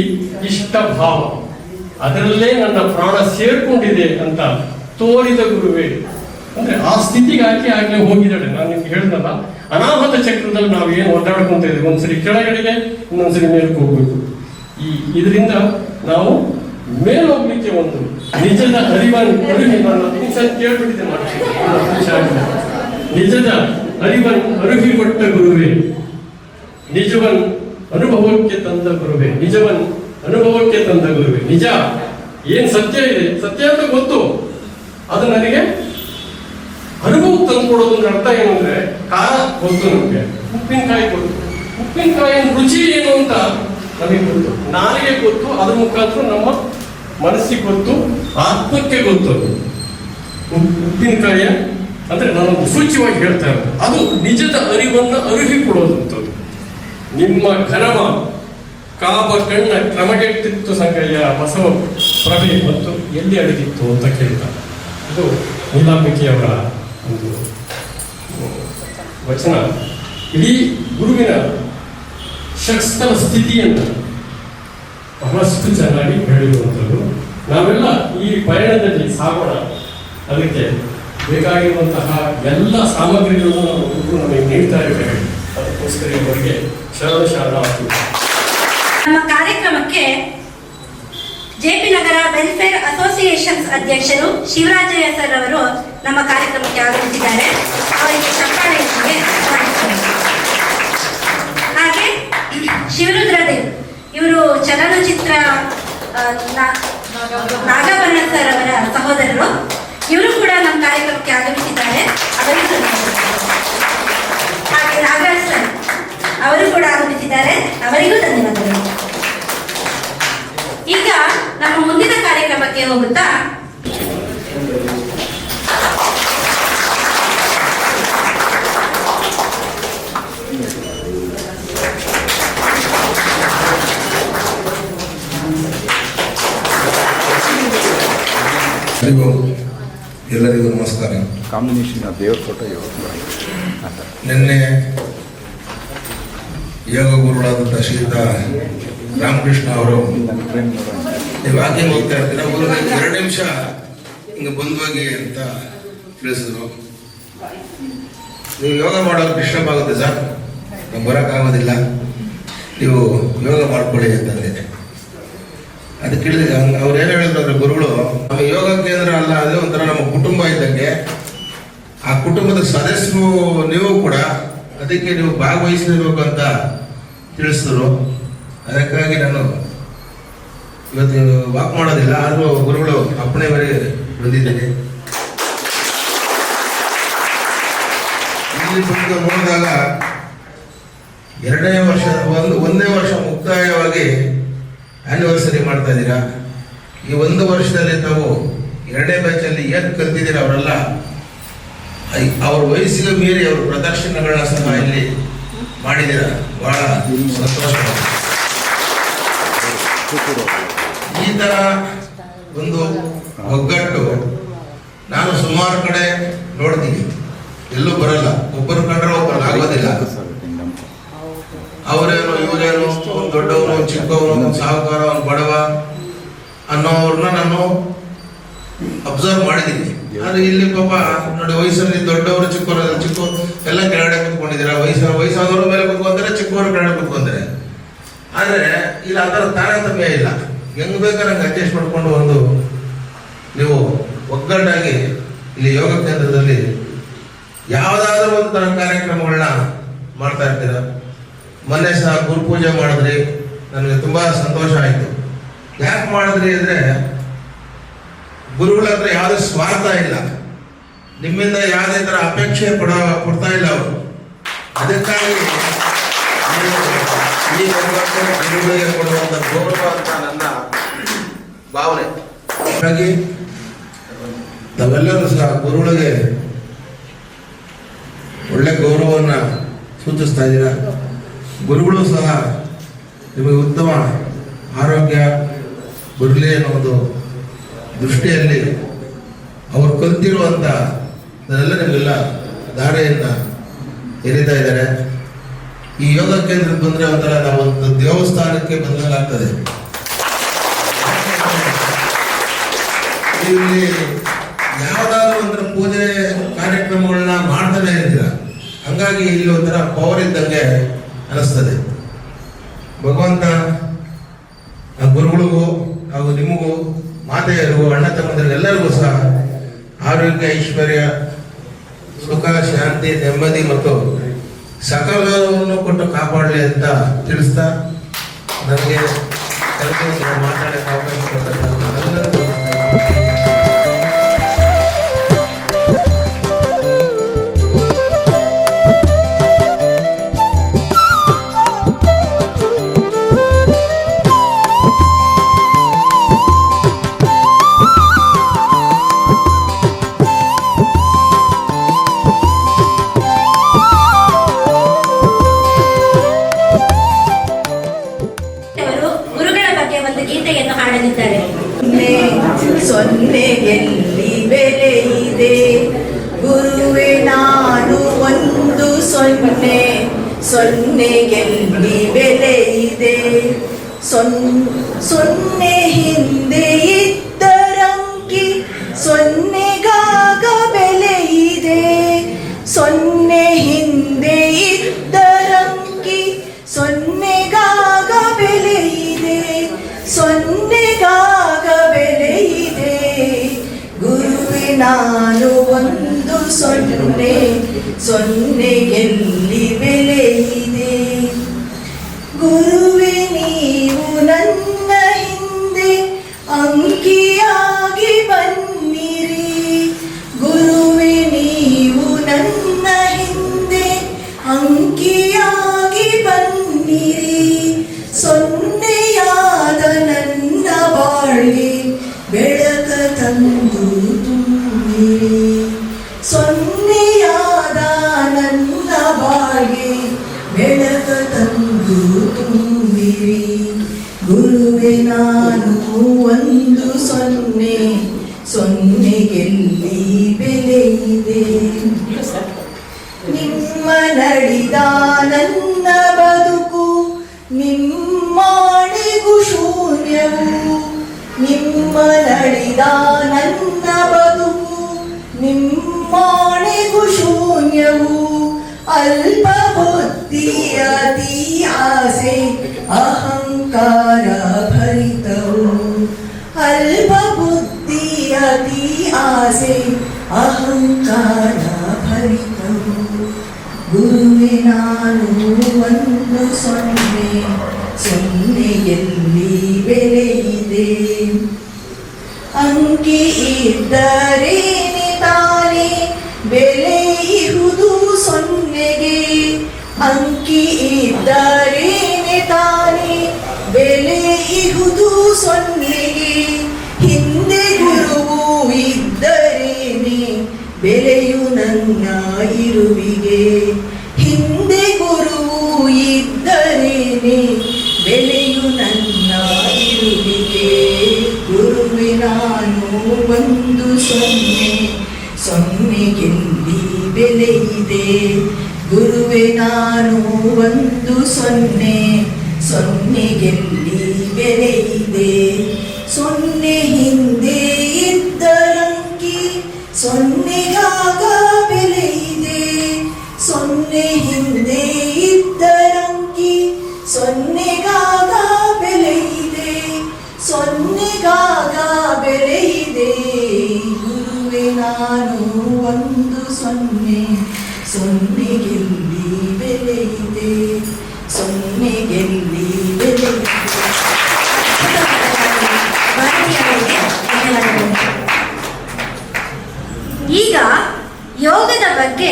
ಇಷ್ಟ ಭಾವ. ಅದರಲ್ಲೇ ನನ್ನ ಪ್ರಾಣ ಸೇರ್ಕೊಂಡಿದೆ ಅಂತ ತೋರಿದ ಗುರುವೇ. ಅಂದ್ರೆ ಆ ಸ್ಥಿತಿಗೆ ಆಗ್ಲೇ ಹೋಗಿದ್ದಾಳೆ. ನಾನು ನಿಮ್ಗೆ ಹೇಳಿದ್ನಲ್ಲ, ಅನಾಹುತ ಚಕ್ರದಲ್ಲಿ ನಾವು ಏನು ಒದ್ದಾಡ್ಕೊಂತ ಇದ್ದೀವಿ, ಒಂದ್ಸರಿ ಕೆಳಗಡೆಗೆ ಇನ್ನೊಂದ್ಸರಿ ಮೇಲಕ್ಕೆ ಹೋಗ್ಬೇಕು. ಇದರಿಂದ ನಾವು ಮೇಲೋಗ್ಲಿಕ್ಕೆ ಒಂದು ನಿಜದ ಅರಿವಿ ನಾನು ಕೇಳ್ಬಿಟ್ಟಿದ್ದೆ. ನಿಜದ ಅರಿವಿಕೊಟ್ಟ ಗುರುವೇ. ನಿಜವನ್ ಅನುಭವಕ್ಕೆ ತಂದ ಗುರುವೇ. ನಿಜವನ್ ಅನುಭವಕ್ಕೆ ತಂದ ಗುರುವೇ. ನಿಜ ಏನ್ ಸತ್ಯ ಇದೆ, ಸತ್ಯ ಅಂತ ಗೊತ್ತು, ಅದು ನನಗೆ ಅನುಭವ ತಂದ್ಕೊಡೋದು ಅಂದ್ರೆ ಅರ್ಥ ಏನು ಅಂದ್ರೆ ಖಾರ ಗೊತ್ತು ನಮಗೆ, ಉಪ್ಪಿನಕಾಯಿ ಗೊತ್ತು, ಉಪ್ಪಿನಕಾಯಿ ರುಚಿ ಏನು ಅಂತ ನಮಗೆ ಗೊತ್ತು, ನಾಲಿಗೆ ಗೊತ್ತು, ಅದ್ರ ಮುಖಾಂತರ ನಮ್ಮ ಮನಸ್ಸಿಗೆ ಗೊತ್ತು, ಆತ್ಮಕ್ಕೆ ಗೊತ್ತು. ಉಪ್ಪಿನಕಾಯಿಯ ಅಂದ್ರೆ ನಾನೊಂದು ಸೂಚ್ಯವಾಗಿ ಹೇಳ್ತಾ ಇರೋದು ಅದು ನಿಜದ ಅರಿವನ್ನು ಅರುಹಿ ಕೊಡೋದಂಥದ್ದು. ನಿಮ್ಮ ಘನಮ ಕಾಪ ಕಣ್ಣ ಕ್ರಮಗೆಟ್ಟಿತ್ತು ಸಂಗಯ್ಯ ಬಸವ ಪ್ರಭೆ ಮತ್ತು ಎಲ್ಲಿ ಅಡಗಿತ್ತು ಅಂತ ಕೇಳ್ತಾರೆ. ಇದು ನೀಲಾಂಬಿಕೆಯವರ ಒಂದು ವಚನ. ಇಡೀ ಗುರುವಿನ ಶಕ್ತರ ಸ್ಥಿತಿಯನ್ನು ಬಹಳಷ್ಟು ಚೆನ್ನಾಗಿ ಹೇಳಿರುವಂಥದ್ದು. ನಾವೆಲ್ಲ ಈ ಪಯಣದಲ್ಲಿ ಸಾಗೋಣ, ಅದಕ್ಕೆ ಬೇಕಾಗಿರುವಂತಹ ಎಲ್ಲ ಸಾಮಗ್ರಿಗಳನ್ನು ನಮ್ಮ ಗುರು ನಮಗೆ ನೀಡ್ತಾ ಇದ್ದಾರೆ. ಅದಕ್ಕೋಸ್ಕರ ಇವರಿಗೆ ಶರಣ ನಮ್ಮ ಕಾರ್ಯಕ್ರಮಕ್ಕೆ ಜೆಪಿ ನಗರ ವೆಲ್ಫೇರ್ ಅಸೋಸಿಯೇಷನ್ಸ್ ಅಧ್ಯಕ್ಷರು ಶಿವರಾಜಯ್ಯ ಸರ್ ಅವರು ನಮ್ಮ ಕಾರ್ಯಕ್ರಮಕ್ಕೆ ಆಗಮಿಸಿದ್ದಾರೆ. ಅವರಿಗೆ ಚಪ್ಪಾಳೆಯೊಂದಿಗೆ ಸ್ವಾಗತಿಸುತ್ತೇವೆ. ಹಾಗೆ ಶಿವರುದ್ರದೇವ್ ಇವರು ಚಲನಚಿತ್ರ ನಾಗಭರಣ ಸರ್ ಅವರ ಸಹೋದರರು, ಇವರು ಕೂಡ ನಮ್ಮ ಕಾರ್ಯಕ್ರಮಕ್ಕೆ ಆಗಮಿಸಿದ್ದಾರೆ. ಅವರಿಗೂ ಹಾಗೆ ನಾಗರಾಜ್ ಸರ್ ಅವರು ಕೂಡ ಆಗಮಿಸಿದ್ದಾರೆ. ಅವರಿಗೂ ಧನ್ಯವಾದಗಳು. ಈಗ ನಮ್ಮ ಮುಂದಿನ ಕಾರ್ಯಕ್ರಮಕ್ಕೆ ಹೋಗುತ್ತಾ ಎಲ್ಲರಿಗೂ ನಮಸ್ಕಾರ. ಕಾಂಬಿನೇಷನ್ ದೇವ್ರ ಫೋಟೋ ನಿನ್ನೆ ಯೋಗ ಗುರುಗಳಾದಂಥ ಶ್ರೀಯುತ ರಾಮಕೃಷ್ಣ ಅವರು ನೀವು ವಾಕಿಂಗ್ ಹೋಗ್ತಾ ಇರ್ತೀರ, 2 ನಿಮಿಷ ಹಿಂಗೆ ಬಂದೋಗಿ ಅಂತ ತಿಳಿಸಿದ್ರು. ನೀವು ಯೋಗ ಮಾಡೋಕೆ ಡಿಸ್ಟರ್ಬ್ ಆಗುತ್ತೆ ಸರ್, ನಮ್ಗೆ ಬರೋಕ್ಕಾಗೋದಿಲ್ಲ, ನೀವು ಯೋಗ ಮಾಡ್ಕೊಳ್ಳಿ ಅಂತಂದೆ. ಅದಕ್ಕೆ ಹೇಳಿದ್ರೆ ಅವ್ರು ಏನು ಹೇಳಿದ್ರು ಅಂದ್ರೆ ಗುರುಗಳು, ನಮ್ಮ ಯೋಗ ಕೇಂದ್ರ ಅಲ್ಲ, ಅದೇ ಒಂಥರ ನಮ್ಮ ಕುಟುಂಬ ಇದ್ದಂಗೆ, ಆ ಕುಟುಂಬದ ಸದಸ್ಯರು ನೀವು ಕೂಡ, ಅದಕ್ಕೆ ನೀವು ಭಾಗವಹಿಸಬೇಕು ಅಂತ ತಿಳಿಸಿದ್ರು. ಅದಕ್ಕಾಗಿ ನಾನು ಇವತ್ತು ವಾಕ್ ಮಾಡೋದಿಲ್ಲ, ಆದರೂ ಗುರುಗಳು ಅಪ್ಪಣೆವರೆಗೆ ಬಂದಿದ್ದೀನಿ. ಇಲ್ಲಿ ಬಂದು ನೋಡಿದಾಗ 2ನೇ ವರ್ಷ 1ನೇ ವರ್ಷ ಮುಕ್ತಾಯವಾಗಿ ಆ್ಯನಿವರ್ಸರಿ ಮಾಡ್ತಾ ಇದ್ದೀರಾ. ಈ 1 ವರ್ಷದಲ್ಲಿ ತಾವು 2ನೇ ಬ್ಯಾಚಲ್ಲಿ ಏನು ಕಲ್ತಿದ್ದೀರಾ ಅವರೆಲ್ಲ ಅವ್ರ ವಯಸ್ಸಿಗೆ ಮೀರಿ ಅವ್ರ ಪ್ರದರ್ಶನಗಳನ್ನ ಸಹ ಇಲ್ಲಿ ಮಾಡಿದ್ದೀರಾ. ಬಹಳ ಸಂತೋಷ. ಈ ತರ ಒಂದು ಒಗ್ಗಟ್ಟು ನಾನು ಸುಮಾರು ಕಡೆ ನೋಡ್ತೀನಿ, ಎಲ್ಲೂ ಬರಲ್ಲ. ಒಬ್ಬರು ಕಂಡ್ರೆ ಒಬ್ಬರು ಆಗೋದಿಲ್ಲ. ಅವರೇನು ಇವರೇನು, ಒಂದು ದೊಡ್ಡವನು, ಚಿಕ್ಕವನು, ಸಾಹುಕಾರ, ಅವನು ಬಡವ ಅನ್ನೋವ್ರನ್ನ ನಾನು ಅಬ್ಸರ್ವ್ ಮಾಡಿದ್ದೀನಿ. ಆದ್ರೆ ಇಲ್ಲಿ ಪಾಪ ನೋಡಿ, ವಯಸ್ಸಲ್ಲಿ ದೊಡ್ಡವರು ಚಿಕ್ಕವರು ಎಲ್ಲ ಕೆಳಗಡೆ ಕುತ್ಕೊಂಡಿದ್ದೀರಾ. ವಯಸ್ಸಾದವರು ಮೇಲೆ ಕುತ್ಕೊಂತಾರೆ, ಚಿಕ್ಕವರು ಕೆಳಗಡೆ ಕುತ್ಕೊಂತಾರೆ. ಆದ್ರೆ ಇಲ್ಲಿ ಆ ಥರ ತಾರತಮ್ಯ ಇಲ್ಲ. ಹೆಂಗ್ ಬೇಕಾದ್ರೆ ಹಂಗೆ ಅಡ್ಜಸ್ಟ್ ಮಾಡ್ಕೊಂಡು ಒಂದು ನೀವು ಒಗ್ಗಟ್ಟಾಗಿ ಇಲ್ಲಿ ಯೋಗ ಕೇಂದ್ರದಲ್ಲಿ ಯಾವುದಾದ್ರೂ ಒಂದು ತರ ಕಾರ್ಯಕ್ರಮಗಳನ್ನ ಮಾಡ್ತಾ ಇರ್ತೀರ. ಮೊನ್ನೆ ಸಹ ಗುರುಪೂಜೆ ಮಾಡಿದ್ರಿ, ನನಗೆ ತುಂಬಾ ಸಂತೋಷ ಆಯಿತು. ಯಾಕೆ ಮಾಡಿದ್ರಿ ಅಂದ್ರೆ, ಗುರುಗಳ ಹತ್ರ ಯಾವುದೇ ಸ್ವಾರ್ಥ ಇಲ್ಲ, ನಿಮ್ಮಿಂದ ಯಾವುದೇ ತರ ಅಪೇಕ್ಷೆ ಕೊಡ್ತಾ ಇಲ್ಲ ಅವರು. ಅದಕ್ಕಾಗಿ ಈ ಗುರುಗಳಿಗೆ ಕೊಡುವಂತ ಗೌರವ ಅಂತ ನನ್ನ ಭಾವನೆ. ಹಾಗಾಗಿ ನಾವೆಲ್ಲರೂ ಸಹ ಗುರುಗಳಿಗೆ ಒಳ್ಳೆ ಗೌರವವನ್ನು ಸೂಚಿಸ್ತಾ ಇದ್ದೀರಾ. ಗುರುಗಳು ಸಹ ನಿಮಗೆ ಉತ್ತಮ ಆರೋಗ್ಯ ಬರಲಿ ಅನ್ನೋ ಒಂದು ದೃಷ್ಟಿಯಲ್ಲಿ ಅವರು ಕಲ್ತಿರುವಂಥ ಅದನ್ನೆಲ್ಲ ನಿಮಗೆಲ್ಲ ಧಾರೆಯನ್ನು ಎರಿತಾ ಇದ್ದಾರೆ. ಈ ಯೋಗ ಕೇಂದ್ರಕ್ಕೆ ಬಂದರೆ ಒಂಥರ ನಾವೊಂದು ದೇವಸ್ಥಾನಕ್ಕೆ ಬಂದಂಗಾಗ್ತದೆ. ಇಲ್ಲಿ ಯಾವುದಾದ್ರೂ ಒಂಥರ ಪೂಜೆ ಕಾರ್ಯಕ್ರಮಗಳನ್ನ ಮಾಡ್ತಾನೆ ಇರ್ತೀರ. ಹಂಗಾಗಿ ಇಲ್ಲಿ ಒಂಥರ ಪವರ್ ಇದ್ದಂಗೆ ಅನಿಸ್ತದೆ. ಭಗವಂತ ಆ ಗುರುಗಳಿಗೂ ಹಾಗೂ ನಿಮಗೂ, ಮಾತೆಯರಿಗೂ, ಅಣ್ಣ ತಮ್ಮಂದಿರಿಗೂ ಎಲ್ಲರಿಗೂ ಸಹ ಆರೋಗ್ಯ, ಐಶ್ವರ್ಯ, ಸುಖ, ಶಾಂತಿ, ನೆಮ್ಮದಿ ಮತ್ತು ಸಕಲವನ್ನು ಕೊಟ್ಟು ಕಾಪಾಡಲಿ ಅಂತ ತಿಳಿಸ್ತಾ ನನಗೆ ಮಾತಾಡಕ್ಕೆ ಅವಕಾಶ ಕೊಡ್ತಕ್ಕಂಥ ಸೊನ್ನೆಗೆಲ್ಲಿ ಬೆಲೆ ಇದೆ. ಸೊನ್ನೆ ಹಿಂದೆ ಇದ್ದರಂಕಿ ಸೊನ್ನೆಗಾಗ ಬೆಲೆ ಇದೆ. ಸೊನ್ನೆ ಹಿಂದೆ ಇದ್ದರಂಕಿ ಸೊನ್ನೆಗಾಗ ಬೆಲೆ ಇದೆ. ಸೊನ್ನೆಗಾಗ ಬೆಲೆ ಇದೆ. ಗುರುವೆ ನಾನು ಒಂದು ಸೊನ್ನೆ, ಸೊನ್ನೆಗೆಲ್ಲಿ ಬೆಲೆ ಇದೆ. ಗುರುವೆ ನೀವು ನನ್ನ ಹಿಂದೆ ಅಂಕಿಯಾಗಿ ಬನ್ನಿರಿ. ಗುರುವೆ ನೀವು ನನ್ನ ಹಿಂದೆ ಅಂಕಿಯಾಗಿ ಬನ್ನಿರಿ. ಸೊನ್ನೆಯಾದ ನನ್ನ ಬಾಳ್ಗೆ ಬೆಳಕ ತಂದು ತುಂಬಿರಿ. ಸೊನ್ನೆಯಾದ ನನ್ನ ಬಾಳ್ಗೆ ಬೆಳಕ ತಂದು ತುಂಬಿರಿ. ಗುರುವೆ ನಾನು ಒಂದು ಸೊನ್ನೆ, ಸೊನ್ನೆಗೆಲ್ಲಿ ಬೆಲೆ ಇದೆ. ನಿಮ್ಮ ನಡಿದ ನನ್ನ ಬದುಕು ನಿಮ್ಮಾಣೆಗೂ ಶೂನ್ಯವು. ನಿಮ್ಮ ನಡಿದ ನನ್ನ ಬದುಕು ನಿಮ್ಮಾಣೆಗೂ ಶೂನ್ಯವು. ಅಲ್ಪ ಬುದ್ಧಿಯ ಅತಿ ಆಸೆ ಅಹಂಕಾರ ಭರಿತವು. ಅಲ್ಪ ಬುದ್ಧಿಯ ಅತಿ ಆಸೆ ಅಹಂಕಾರ ಭರಿತವು. ಗುರುವೆ ನಾನು ಒಂದು ಸೊನ್ನೆ, ಸೊನ್ನೆಯಲ್ಲಿ ಬೆಲೆ ಇದೆ. ಅಂಕಿ ಇದ್ದರೇನೆ ತಾನೇ ಬೆಲೆ ಇಹುದು ಸೊನ್ನೆಗೆ. ಅಂಕಿ ಇದ್ದರೇನೆ ತಾನೇ ಬೆಲೆ ಇಹುದು ಸೊನ್ನೆಗೆ. ಹಿಂದೆ ಗುರುವು ಇದ್ದರೇನೆ ಬೆಲೆಯು ನನ್ನ ಇರುವಿಗೆ. ಹಿಂದೆ ಗುರುವು ಇದ್ದರೇನೆ ಬೆಲೆಯು ನನ್ನ ಇರುವಿಗೆ. ಗುರುವೆ ನಾನು ಒಂದು ಸೊನ್ನೆ, ಸೊನ್ನೆಗೆಲ್ಲಿ ಬೆಲೆ ಇದೆ. ಗುರುವೆ ನಾನು ಒಂದು ಸೊನ್ನೆ, ಸೊನ್ನೆಗೆಲ್ಲಿ ಬೆಲೆ ಇದೆ. ಸೊನ್ನೆ ಹಿಂದೆ ಇದ್ದರಂಕಿ ಸೊನ್ನೆಗಾಗ ಬೆಲೆ ಇದೆ. ಸೊನ್ನೆ ಹಿಂದೆ ಇದ್ದರಂಕಿ ಸೊನ್ನೆಗಾಗ ಬೆಲೆ ಇದೆ. ಸೊನ್ನೆಗಾಗ ಬೆಲೆ ಇದೆ. ಗುರುವೆ ನಾನು ಒಂದು ಸೊನ್ನೆ, ಸೊನ್ನೆಗೆಲ್ಲಿ ಬೆಲೆ ಇದೆ. ಸೊನ್ನೆಗೆಲ್ಲಿ ಬೆಲೆ ಇದೆ. ಭಾರತೀಯರಿಗೆ ಧನ್ಯವಾದಗಳು. ಈಗ ಯೋಗದ ಬಗ್ಗೆ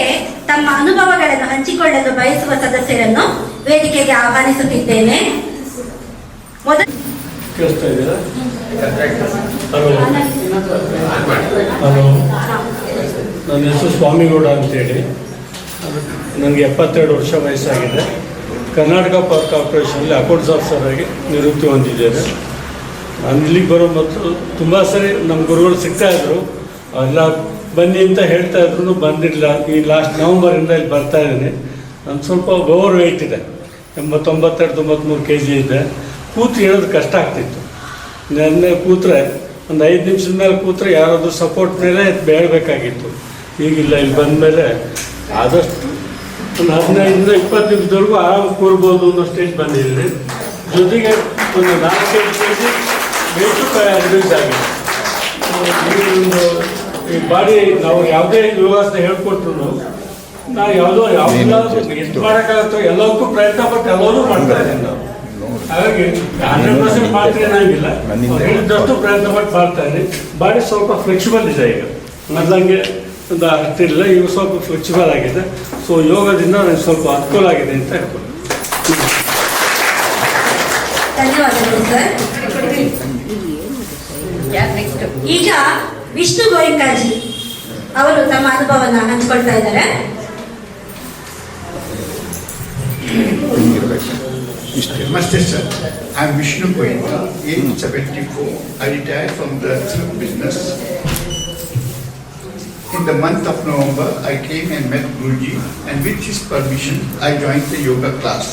ತಮ್ಮ ಅನುಭವಗಳನ್ನು ಹಂಚಿಕೊಳ್ಳಲು ಬಯಸುವ ಸದಸ್ಯರನ್ನು ವೇದಿಕೆಗೆ ಆಹ್ವಾನಿಸುತ್ತಿದ್ದೇನೆ. ಕೇಳಿಸ್ತಾ ಇದ್ದೀರಾ? ಹಲೋ, ಹಲೋ, ನನ್ನ ಹೆಸರು ಸ್ವಾಮಿಗೌಡ ಅಂತೇಳಿ. ನನಗೆ 72 ವರ್ಷ ವಯಸ್ಸಾಗಿದೆ. ಕರ್ನಾಟಕ ಪವರ್ ಕಾರ್ಪೊರೇಷನಲ್ಲಿ ಅಕೌಂಟ್ಸ್ ಆಫೀಸರ್ ಆಗಿ ನಿವೃತ್ತಿ ಹೊಂದಿದ್ದೇನೆ. ನಾನು ಇಲ್ಲಿಗೆ ಬರೋ ಮೊದಲು ತುಂಬ ಸರಿ ನಮ್ಮ ಗುರುಗಳು ಸಿಗ್ತಾಯಿದ್ರು. ಎಲ್ಲ ಬನ್ನಿ ಅಂತ ಹೇಳ್ತಾ ಇದ್ರು, ಬಂದಿಲ್ಲ. ಈ ಲಾಸ್ಟ್ ನವಂಬರಿಂದ ಇಲ್ಲಿ ಬರ್ತಾ ಇದ್ದೀನಿ. ನಾನು ಸ್ವಲ್ಪ ಓವರ್ ವೆಯ್ಟ್ ಇದೆ, 92-93 kg ಇದೆ. ಕೂತು ಹೇಳೋದು ಕಷ್ಟ ಆಗ್ತಿತ್ತು. ನೆನ್ನೆ ಕೂತ್ರೆ ಒಂದು 5 ನಿಮಿಷದ ಮೇಲೆ ಕೂತ್ರೆ ಯಾರಾದರೂ ಸಪೋರ್ಟ್ ಮೇಲೆ ಬೇಡಬೇಕಾಗಿತ್ತು. ಈಗಿಲ್ಲ, ಇಲ್ಲಿ ಬಂದಮೇಲೆ ಆದಷ್ಟು ಒಂದು 15-20 ನಿಮಿಷದವರೆಗೂ ಆರಾಮಾಗಿ ಕೂರ್ಬೋದು ಅನ್ನೋ ಸ್ಟೇಜ್ ಬಂದಿದ್ದೀನಿ. ಜೊತೆಗೆ ಒಂದು 4-5 kg ವೆಯ್ಟು ರಿಡ್ಯೂಸ್ ಆಗಿದೆ. ಈ ಬಾಡಿ ನಾವು ಯಾವುದೇ ಯೋಗಾಸನ ಹೇಳ್ಕೊಟ್ರು ನಾವು ಯಾವುದೋ ಎಷ್ಟು ಮಾಡೋಕ್ಕಾಗತ್ತೋ ಎಲ್ಲವಕ್ಕೂ ಪ್ರಯತ್ನ ಪಟ್ಟು ಎಲ್ಲವೂ ಮಾಡ್ತಾ ಇದ್ದೀನಿ ನಾವು. ಹಾಗಾಗಿ 100% ಮಾಡ್ತೀನಿ ಅನ್ನಂಗಿಲ್ಲ, ಹೇಳಿದಷ್ಟು ಪ್ರಯತ್ನ ಪಟ್ಟು ಮಾಡ್ತಾ ಇದ್ದೀನಿ. ಬಾಡಿ ಸ್ವಲ್ಪ ಫ್ಲೆಕ್ಸಿಬಲ್ ಇದೆ ಈಗ, ಮೊದಲಂಗೆ ಒಂದು ಅಷ್ಟಿಲ್ಲ, ಈಗ ಸ್ವಲ್ಪ ಫ್ಲೆಕ್ಸಿಬಲ್ ಆಗಿದೆ. ಸೊ ಯೋಗದಿಂದ ನನಗೆ ಸ್ವಲ್ಪ ಅನುಕೂಲ ಆಗಿದೆ ಅಂತ ಹೇಳ್ಬೋದು. ಧನ್ಯವಾದಗಳು ಸರ್. ಈಗ ವಿಷ್ಣು ಗೋಯಂಕಾಜಿ ಅವರು ತಮ್ಮ ಅನುಭವನ ಹಂಚ್ಕೊಳ್ತಾ ಇದ್ದಾರೆ. Namaste sir, I am Vishnu Goenka, age 74. I retired from the film business. In in the month of November, I came and met Guruji, and with his permission, I joined the yoga class.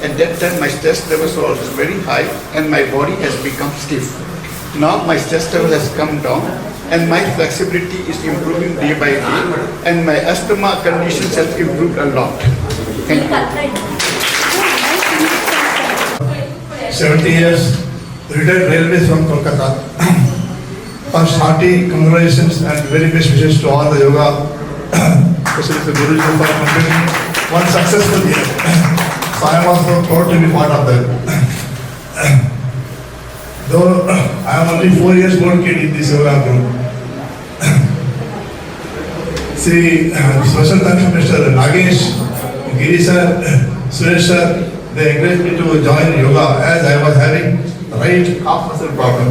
At that time, my stress levels were also very high, and my body has become stiff. Now my stress level has come down, and my flexibility is improving day by day, and my asthma conditions have improved a lot. Thank you. 70 years, retired railways from Kolkata. First, hearty congratulations and very best wishes to all the yoga, especially the Guruji for completing one successful year. So I am also proud to be part of that. Though I am only 4 years old kid in this yoga group. See, special thanks to Mr. Nagesh, Giri sir, Suresh sir. They encouraged me to join yoga as I was having right half muscle problem,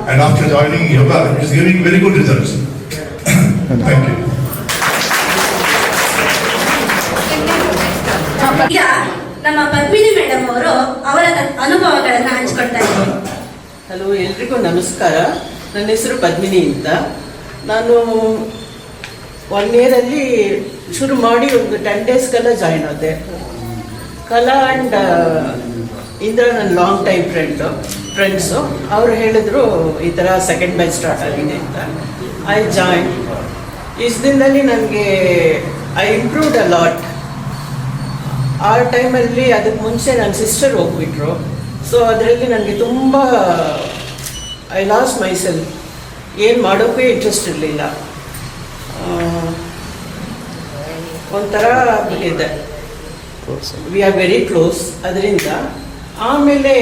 and after joining yoga, it is giving very good results. Thank you. ಈಗ ನಮ್ಮ Padmini madam ಅವರು ಅವರ ಅನುಭವಗಳನ್ನ ಹಂಚ್ಕೊಳ್ತಾ ಇದ್ದಾರೆ. Hello, ಎಲ್ರಿಗೂ ನಮಸ್ಕಾರ. ನನ್ನ ಹೆಸರು ಪದ್ಮಿನಿ ಅಂತ. ನಾನು 1 year ಶುರು ಮಾಡಿ ಒಂದು 10 daysಗೆಲ್ಲ ಜಾಯ್ನ್ ಆದೆ. ಕಲಾ ಆ್ಯಂಡ್ ಇಂದ್ರ ನನ್ನ ಲಾಂಗ್ ಟೈಮ್ ಫ್ರೆಂಡ್ಸು ಅವರು ಹೇಳಿದ್ರು ಈ ಥರ ಸೆಕೆಂಡ್ ಬ್ಯಾಚ್ ಸ್ಟಾರ್ಟ್ ಆಗಿದೆ ಅಂತ. I join. ಇಷ್ಟು ದಿನದಲ್ಲಿ ನನಗೆ ಐ ಇಂಪ್ರೂವ್ಡ್ ಅ ಲಾಟ್. ಆ ಟೈಮಲ್ಲಿ ಅದಕ್ಕೆ ಮುಂಚೆ ನನ್ನ ಸಿಸ್ಟರ್ ಹೋಗ್ಬಿಟ್ರು. ಸೊ ಅದರಲ್ಲಿ ನನಗೆ ತುಂಬ ಐ ಲಾಸ್ಟ್ ಮೈ ಸೆಲ್ಫ್. ಏನು ಮಾಡೋಕ್ಕೂ ಇಂಟ್ರೆಸ್ಟ್ ಇರಲಿಲ್ಲ. ಒಂಥರ ಆಗ್ಬಿಟ್ಟಿದೆ. We are very close. ಅದರಿಂದ ಆಮೇಲೆ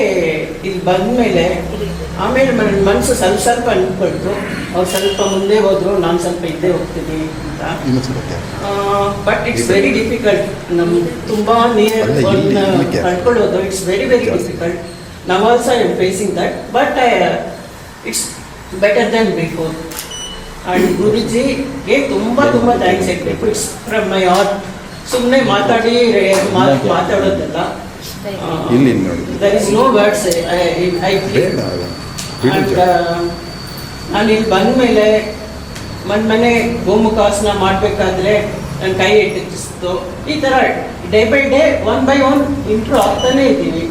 ಇಲ್ಲಿ ಬಂದಮೇಲೆ ಆಮೇಲೆ ಮನಸ್ಸು ಸ್ವಲ್ಪ ಅಂದ್ಕೊಳ್ತು. ಅವ್ರು ಸ್ವಲ್ಪ ಮುಂದೆ ಹೋದ್ರು, ನಾನು ಸ್ವಲ್ಪ ಇದ್ದೇ ಹೋಗ್ತೀನಿ ಅಂತ. But it's very difficult. ನಮ್ಗೆ ತುಂಬ ನೀರು ಕಳ್ಕೊಳ್ಳೋದು ಇಟ್ಸ್ ವೆರಿ ಡಿಫಿಕಲ್ಟ್. ನಾವು also I am facing that, but it's better than before. And ಗುರುಜಿಗೆ ತುಂಬ ಥ್ಯಾಂಕ್ಸ್ ಹೇಳಬೇಕು. It's from my heart. ಸುಮ್ಮನೆ ಮಾತಾಡೋದಲ್ಲ. There is no words I feel. ನಾನು ಇಲ್ಲಿ ಬಂದ ಮೇಲೆ ಮನೆ ಗೋಮುಖಾಸನ ಮಾಡಬೇಕಾದ್ರೆ ನನ್ನ ಕೈ ಎಟ್ಟಿಸ್ತು. ಈ ಥರ day by day 1 by 1 improve ಆಗ್ತಾನೇ ಇದ್ದೀವಿ.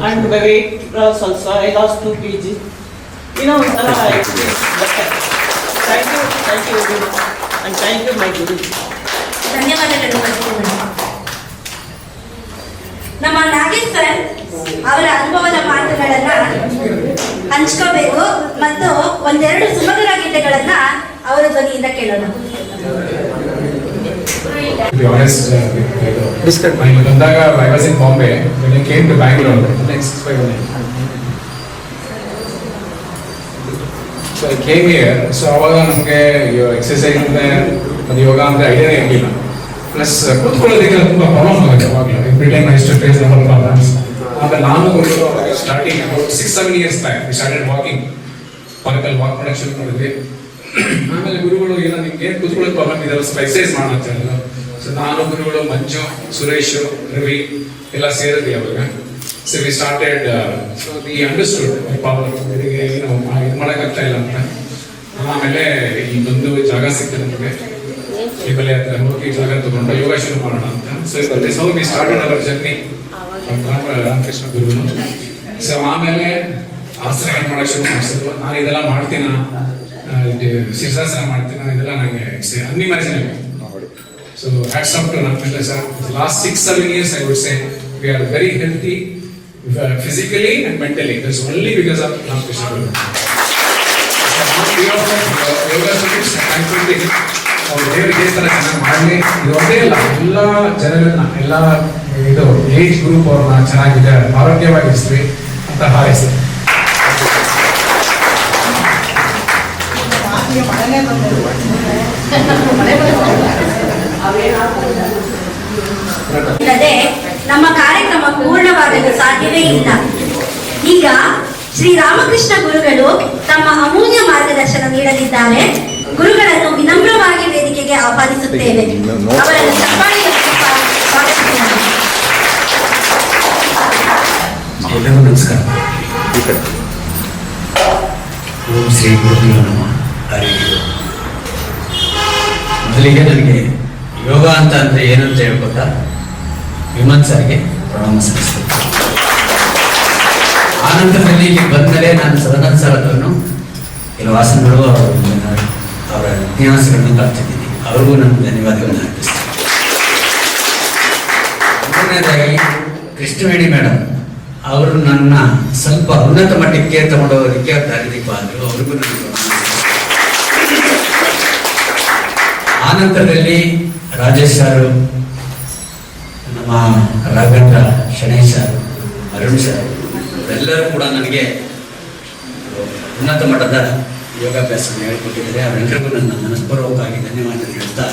And weight loss also I lost 2 kg. ಏನೋ ಒಂಥರ thank you and thank you my guru. ಧನ್ಯವಾದಗಳು. ನಮ್ಮ ನಾಗೇಶ್ ಸರ್ ಅವರ ಅನುಭವದ ಮಾತುಗಳನ್ನ ಹಂಚ್ಕೋಬೇಕು ಮತ್ತು ಒಂದೆರಡು ಸುಮಧುರ ಗೀತೆಗಳನ್ನ ಅವರ ಧ್ವನಿಯಿಂದ ಕೇಳೋಣ. To be honest, when ಬಂದಾಗ I was in Bombay. When I came to Bangalore, next 5 minutes. So I came here. So ಅವಾಗ ನಮಗೆ ಎಕ್ಸರ್ಸೈಸ್ ಮತ್ತು ಯೋಗ ಅಂದರೆ ಐಡಿಯಾನೇ ಇರಲಿಲ್ಲ. ಪ್ಲಸ್ ಕೂತ್ಕೊಳ್ಳೋದಕ್ಕೆ ತುಂಬ ಪ್ರಾಬ್ಲಮ್ ಆಗುತ್ತೆ ಅವಾಗಲೂ. Every time I to face number problems. ಆಮೇಲೆ ನಾನು starting about 6-7 years back we started walking. ಪಾರ್ಕಲ್ಲಿ ವಾಕ್ ಮಾಡೋಕ್ಕೆ ಶುರು ಮಾಡಿದ್ವಿ. ಆಮೇಲೆ ಗುರುಗಳು ಏನೋ ನಿಮ್ಗೆ ಏನು ಕೂತ್ಕೊಳ್ಳೋದು ಪ್ರಾಬ್ಲಮ್ ಇದೆ, ಸ್ವಲ್ಪ ಎಕ್ಸರ್ಸೈಸ್ ಮಾಡೋಣ ಅಂತ ಹೇಳಿದ್ರು. ಸೊ ನಾನು, ಗುರುಗಳು, ಮಂಜು, ಸುರೇಶ್, ರವಿ ಎಲ್ಲ ಸೇರಿದ್ವಿ ಅವಾಗ. So we started. So we understood problem. ಇದಕ್ಕೆ ಏನು ಇದು ಮಾಡೋಕ್ಕಾಗ್ತಾ ಇಲ್ಲ ಅಂತ. ಆಮೇಲೆ ಇನ್ನೊಂದು ಜಾಗ ಸಿಗ್ತದೆ ನಮಗೆ ಇಬ್ಬಲೆ ಹತ್ರ ಹೋಗಿ ಜಾಗ ತಗೊಂಡು ಯೋಗ ಶುರು ಮಾಡೋಣ ಅಂತ. So this how we started our journey. Ramakrishna ಗುರುಗಳು. ಸೊ ಆಮೇಲೆ ಆಸನಗಳು ಮಾಡೋಕ್ಕೆ ಶುರು ಮಾಡಿಸಿದ್ರು. ನಾನು ಇದೆಲ್ಲ ಮಾಡ್ತೀನ, ಶೀರ್ಷಾಸನ ಮಾಡ್ತೀನ, ಇದೆಲ್ಲ ನನಗೆ unimaginable. So hats off to Ramakrishna sir. Last 6-7 years I would say we are very healthy physically and mentally. That's only because of Ramkrishna Guru. Yoga students thankful. ಅವ್ರು ದೇವರಿಗೆ ಈ ಥರ ಚೆನ್ನಾಗಿ ಮಾಡಲಿ. ಇದು ಒಂದೇ ಅಲ್ಲ, ಎಲ್ಲ ಜನರನ್ನ, ಎಲ್ಲ ಇದು ಏಜ್ ಗ್ರೂಪ್ ಅವ್ರನ್ನ ಚೆನ್ನಾಗಿದೆ ಆರೋಗ್ಯವಾಗಿರಿಸ್ರಿ ಅಂತ ಹಾರೈಸಿ. ಇಲ್ಲದೆ ನಮ್ಮ ಕಾರ್ಯಕ್ರಮ ಪೂರ್ಣವಾಗಲು ಸಾಧ್ಯವೇ ಇಲ್ಲ. ಈಗ ಶ್ರೀ ರಾಮಕೃಷ್ಣ ಗುರುಗಳು ತಮ್ಮ ಅಮೂಲ್ಯ ಮಾರ್ಗದರ್ಶನ ನೀಡಲಿದ್ದಾರೆ. ಗುರುಗಳನ್ನು ವಿನಮ್ರವಾಗಿ ವೇದಿಕೆಗೆ ಆಹ್ವಾನಿಸುತ್ತೇವೆ. ಅವರನ್ನು ಚಪ್ಪಾಳೆಯ ಸ್ವಾಗತಿಸೋಣ. ಎಲ್ಲರಿಗೂ ನಮಸ್ಕಾರ. ಓಂ ಶ್ರೀ ಗುರುದೇವ ನಮಃ. ಹರಿ ಮೊದಲಿಗೆ ನನಗೆ ಯೋಗ ಅಂತ ಅಂದರೆ ಏನಂತ ಹೇಳ್ಕೊಟ್ಟ ವಿಮನ್ ಸರ್ಗೆ ಪ್ರಣಾಮ ಸಲ್ಲಿಸ್ತೀನಿ. ಆನಂತರದಲ್ಲಿ ಇಲ್ಲಿ ಬಂದರೆ ನಾನು ಸದಾನಂದ ಸರ್ ಅವರನ್ನು ಕೆಲವು ಆಸನಗಳು ಅವರ ಇತಿಹಾಸಗಳನ್ನು ಕಲ್ತಿದ್ದೀನಿ. ಅವ್ರಿಗೂ ನಾನು ಧನ್ಯವಾದಗಳನ್ನು ಅರ್ಪಿಸ್ತೀನಿ. ಮೂರನೇದಾಗಿ ಕೃಷ್ಣವೇಣಿ ಮೇಡಮ್ ಅವರು ನನ್ನ ಸ್ವಲ್ಪ ಉನ್ನತ ಮಟ್ಟಕ್ಕೆ ತಗೊಂಡೋಗೋದಕ್ಕೆ ದಾರಿದೀಪ ಆದರು. ಅವ್ರಿಗೂ ನಾನು ಆನಂತರದಲ್ಲಿ ರಾಜೇಶ್ ಸರ್, ನಮ್ಮ ರಾಘವೇಂದ್ರ, ಶಣೇಶ್ ಸರ್, ಅರುಣ್ ಸರ್ ಎಲ್ಲರೂ ಕೂಡ ನನಗೆ ಉನ್ನತ ಮಟ್ಟದ ಯೋಗಾಭ್ಯಾಸವನ್ನು ಹೇಳಿಕೊಟ್ಟಿದ್ದಾರೆ. ಅವರೆಲ್ಲರಿಗೂ ನನ್ನ ಮನಸ್ಪೂರ್ವಕವಾಗಿ ಧನ್ಯವಾದ ಹೇಳ್ತಾ,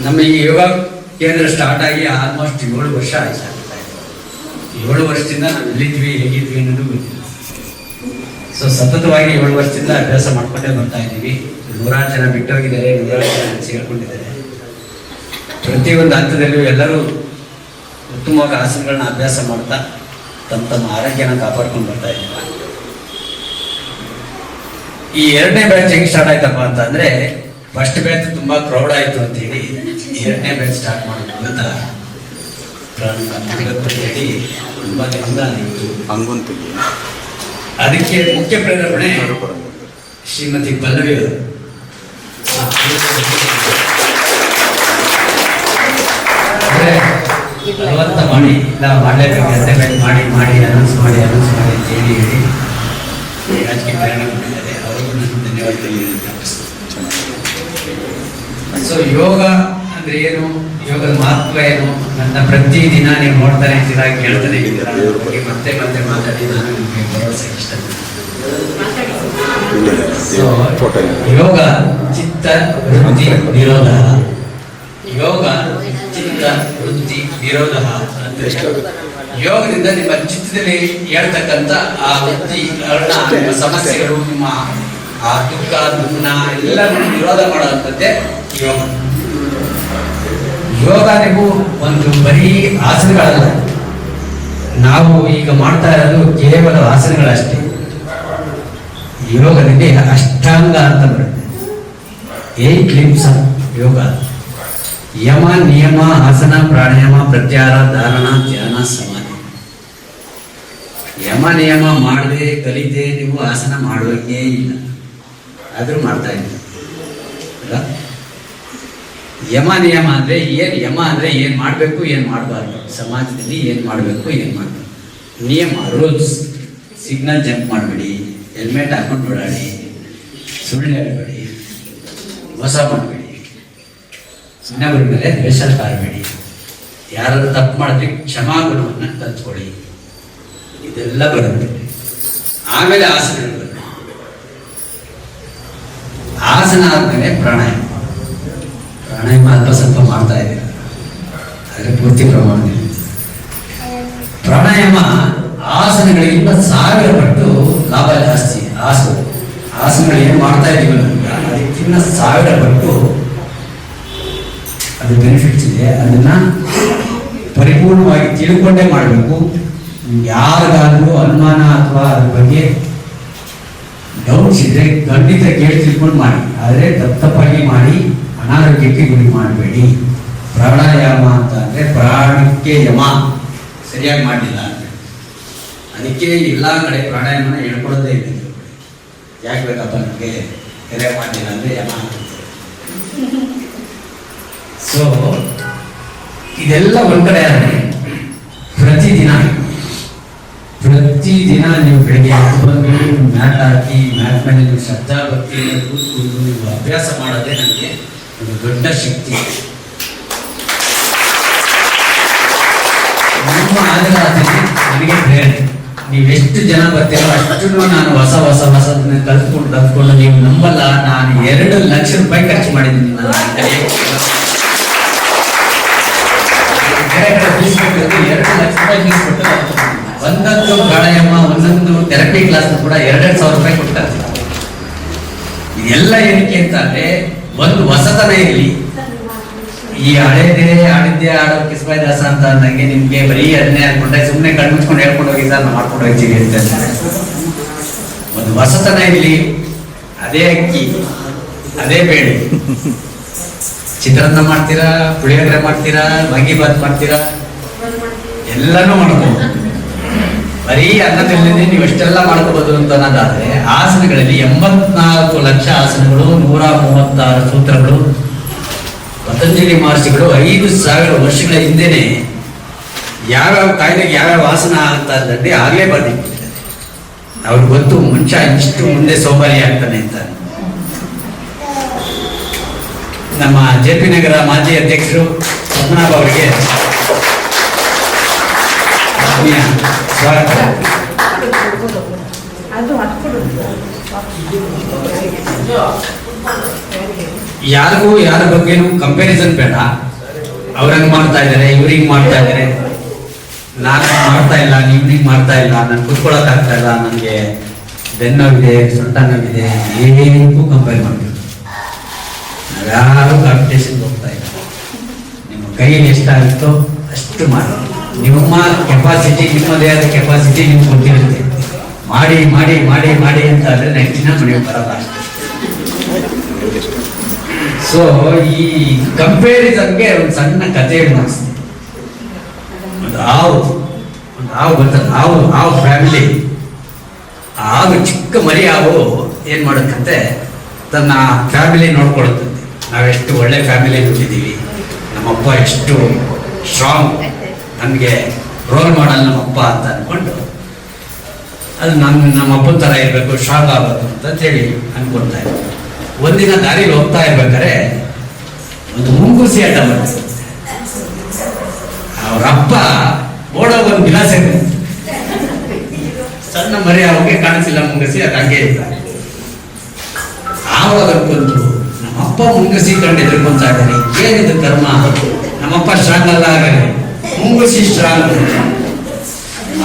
ನಮ್ಮ ಈ ಯೋಗ ಕೇಂದ್ರ ಸ್ಟಾರ್ಟ್ ಆಗಿ ಆಲ್ಮೋಸ್ಟ್ 7 ವರ್ಷ ಆಯ್ತು. 7 ವರ್ಷದಿಂದ ನಾವು ಎಲ್ಲಿದ್ವಿ ಹೇಗಿದ್ವಿ ಅನ್ನೋದು ಗೊತ್ತಿಲ್ಲ. ಸೊ ಸತತವಾಗಿ 7 ವರ್ಷದಿಂದ ಅಭ್ಯಾಸ ಮಾಡ್ಕೊಂಡೇ ಬರ್ತಾ ಇದ್ದೀವಿ. 100 ಜನ ಬಿಟ್ಟೋಗಿದ್ದಾರೆ, 100 ಜನ ಸೇರ್ಕೊಂಡಿದ್ದಾರೆ. ಪ್ರತಿಯೊಂದು ಹಂತದಲ್ಲೂ ಎಲ್ಲರೂ ಉತ್ತಮವಾಗಿ ಆಸನಗಳನ್ನ ಅಭ್ಯಾಸ ಮಾಡ್ತಾ ತಮ್ಮ ಆರೋಗ್ಯನ ಕಾಪಾಡ್ಕೊಂಡು ಬರ್ತಾ ಇದ್ದೀವಿ. ಈ 2ನೇ ಬ್ಯಾಚ್ ಹೆಂಗೆ ಸ್ಟಾರ್ಟ್ ಆಯ್ತಪ್ಪ ಅಂತಂದ್ರೆ, ಫಸ್ಟ್ ಬ್ಯಾಚ್ ತುಂಬಾ ಕ್ರೌಡ್ ಆಯ್ತು ಅಂತ ಹೇಳಿ 2ನೇ ಬ್ಯಾಚ್ ಸ್ಟಾರ್ಟ್ ಮಾಡೋದು ಅಂತ ಹೇಳಿ ತುಂಬಾ ಅದಕ್ಕೆ ಮುಖ್ಯ ಪ್ರೇರಣೆ ಶ್ರೀಮತಿ ಪಲ್ಲವಿ ಅವರು. ಬಲವಂತ ಮಾಡಿ ಇಲ್ಲ ಮಾಡಲೇಬೇಕು, 2ನೇ ಬ್ಯಾಚ್ ಮಾಡಿ ಅನೌನ್ಸ್ ಮಾಡಿ ಅಂತ ಹೇಳಿ ರಾಜಕೀಯ ಪ್ರೇರಣೆ ಕೊಟ್ಟಿದ್ದಾರೆ. ಅವರಿಗೂ ನಾನು ಧನ್ಯವಾದಗಳು ಅರ್ಪಿಸ್ತೀನಿ. ಸೊ ಯೋಗ ಅಂದ್ರೆ ಏನು, ಯೋಗದ ಮಹತ್ವ ಏನು, ನನ್ನ ಪ್ರತಿ ದಿನ ನೀವು ನೋಡ್ತಾನೆ ಇದ್ದೀರಾ, ಕೇಳ್ತಾನೆ ಇದ್ದೀರಾ, ಮತ್ತೆ ಮಾತಾಡಿ ನಾನು ನಿಮಗೆ ಭರವಸೆ ಇಷ್ಟ. ಯೋಗ ಚಿತ್ತ ವೃತ್ತಿ ನಿರೋಧ, ಯೋಗ ಚಿತ್ತ ವೃತ್ತಿ ನಿರೋಧ. ಯೋಗದಿಂದ ನಿಮ್ಮ ಚಿತ್ತದಲ್ಲಿ ಹೇಳ್ತಕ್ಕಂಥ ಆ ವೃತ್ತಿ ನಿಮ್ಮ ಸಮಸ್ಯೆಗಳು, ನಿಮ್ಮ ಆ ದುಃಖ ದುಮ್ನ ಎಲ್ಲವನ್ನು ನಿರೋಧ ಮಾಡುವಂಥದ್ದೇ ಯೋಗ. ಯೋಗ ನೀವು ಒಂದು ಬರೀ ಆಸನಗಳಲ್ಲ, ನಾವು ಈಗ ಮಾಡ್ತಾ ಇರೋದು ಕೇವಲ ಆಸನಗಳಷ್ಟೇ. ಯೋಗದಲ್ಲಿ ಅಷ್ಟಾಂಗ ಅಂತ ಬರುತ್ತೆ, 8 limbs ಯೋಗ. ಯಮ, ನಿಯಮ, ಆಸನ, ಪ್ರಾಣಾಯಾಮ, ಪ್ರತ್ಯಾಹಾರ, ಧಾರಣ, ಧ್ಯಾನ, ಸಮಾಧಿ. ಯಮ ನಿಯಮ ಮಾಡದೆ ಕಲಿತೆ ನೀವು ಆಸನ ಮಾಡೋಕೆ ಇಲ್ಲ, ಆದ್ರೂ ಮಾಡ್ತಾ ಇದ್ದೀವಿ ಅಲ್ಲ. ಯಮ ನಿಯಮ ಅಂದ್ರೆ ಏನ್, ಯಮ ಅಂದ್ರೆ ಏನ್ ಮಾಡ್ಬೇಕು ಏನ್ ಮಾಡಬಾರ್ದು, ಸಮಾಜದಲ್ಲಿ ಏನ್ ಮಾಡ್ಬೇಕು ಏನ್ ಮಾಡಬಾರ್ದು. ನಿಯಮ ರೂಲ್ಸ್, ಸಿಗ್ನಲ್ ಜಂಪ್ ಮಾಡಬೇಡಿ, ಹೆಲ್ಮೆಟ್ ಹಾಕೊಂಡು ಓಡಾಡಿ, ಸುಳ್ಳು ಹೇಳ್ಬೇಡಿ, ಮೋಸ ಮಾಡಬೇಡಿ, ಇನ್ನೊಬ್ಬರ ಮೇಲೆ ದ್ವೇಷ ಕಾರಬೇಡಿ, ಯಾರಾದ್ರೂ ತಪ್ಪು ಮಾಡಿದ್ರೆ ಕ್ಷಮಾಗುಣವನ್ನು ಕಲ್ತ್ಕೊಳ್ಳಿ. ಇದೆಲ್ಲ ಬರುತ್ತೆ. ಆಮೇಲೆ ಆಸನಗಳು ಬರುತ್ತೆ. ಆಸನ ಆದ್ಮೇಲೆ ಪ್ರಾಣಾಯಾಮ. ಪ್ರಾಣಾಯಾಮ ಅಲ್ಪ ಸ್ವಲ್ಪ ಮಾಡ್ತಾ ಇದ್ದೀರ, ಆದರೆ ಪೂರ್ತಿ ಪ್ರಮಾಣದಲ್ಲಿ. ಪ್ರಾಣಾಯಾಮ ಆಸನಗಳಿಗಿಂತ 1000 ಪಟ್ಟು ಲಾಭ ಜಾಸ್ತಿ. ಆಸನಗಳು ಏನು ಮಾಡ್ತಾ ಇದೀವಲ್ಲ ಅದಕ್ಕಿಂತ 1000 ಪಟ್ಟು ಅದು ಬೆನಿಫಿಟ್ಸ್ ಇದೆ. ಅದನ್ನ ಪರಿಪೂರ್ಣವಾಗಿ ತಿಳ್ಕೊಂಡೇ ಮಾಡಬೇಕು. ಯಾರಿಗಾದ್ರೂ ಅನುಮಾನ ಅಥವಾ ಅದ್ರ ಬಗ್ಗೆ ಡೌಟ್ಸ್ ಇದ್ರೆ ಖಂಡಿತ ಕೇಳಿ ತಿಳ್ಕೊಂಡು ಮಾಡಿ, ಆದರೆ ತಪ್ಪಾಗಿ ಮಾಡಿ ಅನಾರೋಗ್ಯಕ್ಕೆ ಗುರಿ ಮಾಡಬೇಡಿ. ಪ್ರಾಣಾಯಾಮ ಅಂತ ಅಂದ್ರೆ ಪ್ರಾಣಕ್ಕೆ ಯಮ ಸರಿಯಾಗಿ ಮಾಡಲಿಲ್ಲ ಅಂದ್ರೆ, ಅದಕ್ಕೆ ಎಲ್ಲ ಕಡೆ ಪ್ರಾಣಾಯಾಮನ ಹೇಳ್ಕೊಡೋದೇ ಇಲ್ಲ. ಯಾಕೆ ಬೇಕಪ್ಪ ನಮಗೆ ಸರಿಯಾಗಿ ಮಾಡಲಿಲ್ಲ ಅಂದ್ರೆ ಯಮ. ಸೊ ಇದೆಲ್ಲ ಒಂದ್ ಕಡೆ ಆದರೆ ಪ್ರತಿದಿನ ನೀವು ಬೆಳಿಗ್ಗೆ ಬಂದು ಮ್ಯಾಟ್ ಹಾಕಿ ಮ್ಯಾಟ್ ಮೇಲೆ ನೀವು ಶ್ರದ್ಧಾ ಭಕ್ತಿಯಿಂದ ಕೂತ್ಕೊಂಡು ನೀವು ಅಭ್ಯಾಸ ಮಾಡೋದೇ ನನಗೆ ಒಂದು ದೊಡ್ಡ ಶಕ್ತಿ. ನಿಮ್ಮ ಆಧಾರದಲ್ಲಿ ನನಗೆ ಪ್ರೇರಣೆ. ನೀವೆಷ್ಟು ಜನ ಬರ್ತೀರೋ ಅಷ್ಟು ನಾನು ಹೊಸದನ್ನ ಕಲ್ತ್ಕೊಂಡು ನೀವು ನಂಬಲ್ಲ, ನಾನು 2 ಲಕ್ಷ ರೂಪಾಯಿ ಖರ್ಚು ಮಾಡಿದ್ದೀನಿ. ನಾನು 2 ಲಕ್ಷ ರೂಪಾಯಿ ಫೀಸ್ ಕೊಟ್ಟು ಒಂದೊಂದು ಪ್ರಾಣಾಯಾಮ, ಒಂದೊಂದು ಥೆರಪಿ ಕ್ಲಾಸ್ ಕೂಡ 2,000 ರೂಪಾಯಿ ಕೊಡ್ತಾರೆ. ಇದೆಲ್ಲ ಏನಕ್ಕೆ ಅಂತ ಅಂದ್ರೆ ಒಂದು ಹೊಸತನ ಇರಲಿ. ಈ ಆಡಿದ್ದೇ ಆಡೋ ಕಿಸ್ಬಾಯ್ ದಾಸ ಅಂತ ಅಂದಂಗೆ ನಿಮ್ಗೆ ಬರೀ ಅದನ್ನೇ ಅನ್ಕೊಂಡ್ರೆ ಸುಮ್ಮನೆ ಕಣ್ಣು ಮುಚ್ಕೊಂಡು ಹೇಳ್ಕೊಂಡು ಹೋಗಿ ಸರ್ ನಾವು ಮಾಡ್ಕೊಂಡು ಹೋಗ್ತೀವಿ ಅಂತ ಒಂದು ಹೊಸತನ ಇರಲಿ. ಅದೇ ಅಕ್ಕಿ ಅದೇ ಬೇಡಿ. ಚಿತ್ರಾನ್ನ ಮಾಡ್ತೀರಾ, ಪುಳಿಯೋಗರೆ ಮಾಡ್ತೀರಾ, ವಾಂಗಿಬಾತ್ ಮಾಡ್ತೀರಾ, ಎಲ್ಲನೂ ಮಾಡ್ಬೋದು. ಬರೀ ಅನ್ನದಲ್ಲೇ ನೀವು ಎಷ್ಟೆಲ್ಲ ಮಾಡ್ಕೋಬಹುದು ಅಂತ ಅನ್ನೋದಾದ್ರೆ, ಆಸನಗಳಲ್ಲಿ 84 ಲಕ್ಷ ಆಸನಗಳು, 136 ಸೂತ್ರಗಳು, ಪತಂಜಲಿ ಮಹರ್ಷಿಗಳು 5,000 ವರ್ಷಗಳ ಹಿಂದೆನೆ ಯಾವ್ಯಾವ ಕಾಯಿಲೆಗೆ ಯಾವ್ಯಾವ ಆಸನ ಆಗ್ತಾ ಇದ್ದಂತೆ ಆಗ್ಲೇ ಬರ್ದಿಟ್ಟಿದ್ದಾರೆ. ಅವ್ರಿಗೆ ಗೊತ್ತು ಮನುಷ್ಯ ಇಷ್ಟು ಮುಂದೆ ಸೋಮಾರಿ ಆಗ್ತಾನೆ ಅಂತ. ನಮ್ಮ JP ನಗರ ಮಾಜಿ ಅಧ್ಯಕ್ಷರು ಪದ್ಮನಾಭ ಅವರಿಗೆ ಸ್ವಾಗತ. ಯಾರಿಗೂ ಯಾರ ಬಗ್ಗೆನೂ ಕಂಪ್ಯಾರಿಸನ್ ಬೇಡ. ಅವ್ರಂಗ್ ಮಾಡ್ತಾ ಇದ್ದಾರೆ, ಇವ್ರಿಗೆ ಮಾಡ್ತಾ ಇದ್ದಾರೆ, ನಾನು ಮಾಡ್ತಾ ಇಲ್ಲ, ನೀವ್ನಿಗೆ ಮಾಡ್ತಾ ಇಲ್ಲ, ನಾನು ಕುತ್ಕೊಳಕ್ ಆಗ್ತಾ ಇಲ್ಲ, ನನಗೆ ಬೆನ್ನೋವಿದೆ, ಸೊಂಟ ನೋವಿದೆ, ಏನಕ್ಕೂ ಕಂಪೇರ್ ಮಾಡ್ತೀವಿ. ನಾವ್ಯಾರು ಕಾಂಪಿಟೇಷನ್ ಹೋಗ್ತಾ ಇಲ್ಲ. ನಿಮ್ಮ ಕೈಯಲ್ಲಿ ಎಷ್ಟಾಗುತ್ತೋ ಅಷ್ಟು ಮಾಡಿ. ನಿಮ್ಮ ಕೆಪಾಸಿಟಿ, ನಿಮ್ಮದೇ ಆದ ಕೆಪಾಸಿಟಿ ನಿಮ್ಗೆ ಗೊತ್ತಿರುತ್ತೆ. ಮಾಡಿ ಮಾಡಿ ಮಾಡಿ ಮಾಡಿ ಅಂತ ಆದ್ರೆ ನೆಕ್ಸ್ಟ್ ದಿನ ಮನೆಗೆ ಬರಲ್ಲ ಅಷ್ಟೇ. ಸೊ ಈ ಕಂಪೇರಿಸನ್ಗೆ ಒಂದು ಸಣ್ಣ ಕಥೆ ಮುಗಿಸ್ತೀನಿ. ಒಂದು ಹಾವು ಗೊತ್ತಲ್ಲ, ಹಾವು ಫ್ಯಾಮಿಲಿ. ಹಾವು ಚಿಕ್ಕ ಮರಿ ಹಾವು ಏನ್ ಮಾಡುತ್ತಂತೆ, ತನ್ನ ಫ್ಯಾಮಿಲಿ ನೋಡ್ಕೊಳುತ್ತಂತೆ. ನಾವೆಷ್ಟು ಒಳ್ಳೆ ಫ್ಯಾಮಿಲಿ ಹುಟ್ಟಿದ್ದೀವಿ, ನಮ್ಮಪ್ಪ ಎಷ್ಟು ಸ್ಟ್ರಾಂಗ್, ನಮಗೆ ರೋಲ್ ಮಾಡಲ್ ನಮ್ಮಪ್ಪ ಅಂತ ಅನ್ಕೊಂಡು ಅದು ನಮ್ಮಪ್ಪನ ಥರ ಇರಬೇಕು, ಸ್ಟ್ರಾಂಗ್ ಆಗಬೇಕು ಅಂತ ಹೇಳಿ ಅನ್ಕೊಳ್ತಾ ಇದ್ದೆ. ಒಂದಿನ ದಾರಿಲಿ ಹೋಗ್ತಾ ಇರ್ಬೇಕಾದ್ರೆ ಒಂದು ಮುಂಗುಸಿ ಅಡ್ಡ ಬರ್ತದೆ. ಅವರಪ್ಪ ಓಡೋ ಒಂದು ವಿಲಾಸ ಸಣ್ಣ ಮರಿ ಅವಾಗೆ ಕಾಣಿಸಿಲ್ಲ ಮುಂಗಸಿ, ಅದು ಹಂಗೆ ಇಲ್ಲ. ಆವಾಗ ಅನ್ಕೊಂತು, ನಮ್ಮಪ್ಪ ಮುಂಗಸಿ ಕಂಡು ಎದುರ್ಕೊಂತಾ ಇದ್ದಾರೆ, ಏನಿದು ಕರ್ಮ, ನಮ್ಮಪ್ಪ ಸ್ಟ್ರಾಂಗ್ ಅಲ್ಲ, ಹಾಗಾದ್ರೆ ಮುಂಗುಸಿ ಸ್ಟ್ರಾಂಗ್,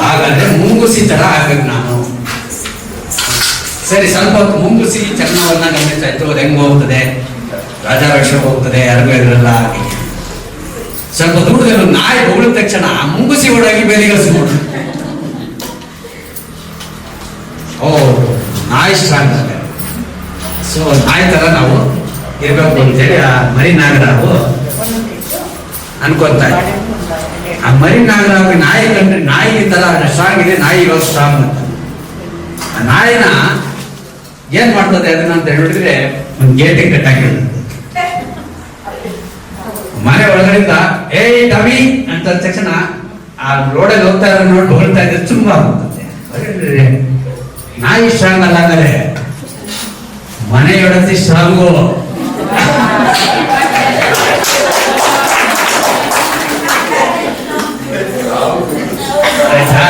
ಹಾಗಾದ್ರೆ ಮುಂಗುಸಿ ತರ ಆಗ್ಬೇಕು ನಾನು. ಸರಿ, ಸ್ವಲ್ಪ ಹೊತ್ತು ಮುಂಗುಸಿ ಚರ್ಮವನ್ನ ಗಮನಿಸ್ತಾ ಇತ್ತು. ಅದು ಹೆಂಗ್ ಹೋಗ್ತದೆ, ರಾಜಾವೇಶ ಹೋಗ್ತದೆ, ಯಾರಿಗೂ ಎದುರಲ್ಲ. ಹಾಗೆ ಸ್ವಲ್ಪ ದೂರದಲ್ಲಿ ನಾಯಿ ಹೊಗಳಿದ ತಕ್ಷಣ ಮುಂಗುಸಿ ಓಡಾಗಿ ಬೇಲಿಗಸಿ ನೋಡ್ರಿ. ಓ, ನಾಯಿ ಸ್ಟ್ರಾಂಗ್ ಆಗ. ಸೊ ನಾಯಿ ತರ ನಾವು ಇರ್ಬೇಕು ಅಂತೇಳಿ ಆ ಮರಿ ನಾಗರಾವು ಅನ್ಕೊಂತ ಇದ್ದೆ. ಆ ಮರಿ ನಾಗರಾವ್ ನಾಯಿ ಕಂಡ್ರೆ ನಾಯಿ ತರ ಸ್ಟ್ರಾಂಗ್ ಇದೆ, ನಾಯಿ ಇರೋದು ಸ್ಟ್ರಾಂಗ್ ಅಂತ. ಆ ನಾಯಿನ ಏನ್ ಮಾಡ್ತದೆ ಅದನ್ನ ಅಂತ ಹೇಳಿದ್ರೆ, ಒಂದು ಗೇಟಿಗೆ ಕಟ್ಟಾಕಿರೋದು. ಮನೆ ಒಳಗಡೆಯಿಂದ ಏಯ್ ಟಮಿ ಅಂತ ತಕ್ಷಣ ಆ ರೋಡಲ್ಲಿ ಹೋಗ್ತಾ ಇರೋ ನೋಡಿ ಹೊಳ್ತಾ ಇದ್ರೆ ತುಂಬಾ ಆಗ್ತದೆ. ನಾಯಿ ಸ್ಟ್ರಾಂಗ್ ಅಲ್ಲ ಅಂದರೆ ಮನೆಯೊಡತಿ ಸ್ಟ್ರಾಂಗು. ಆಯ್ತಾ,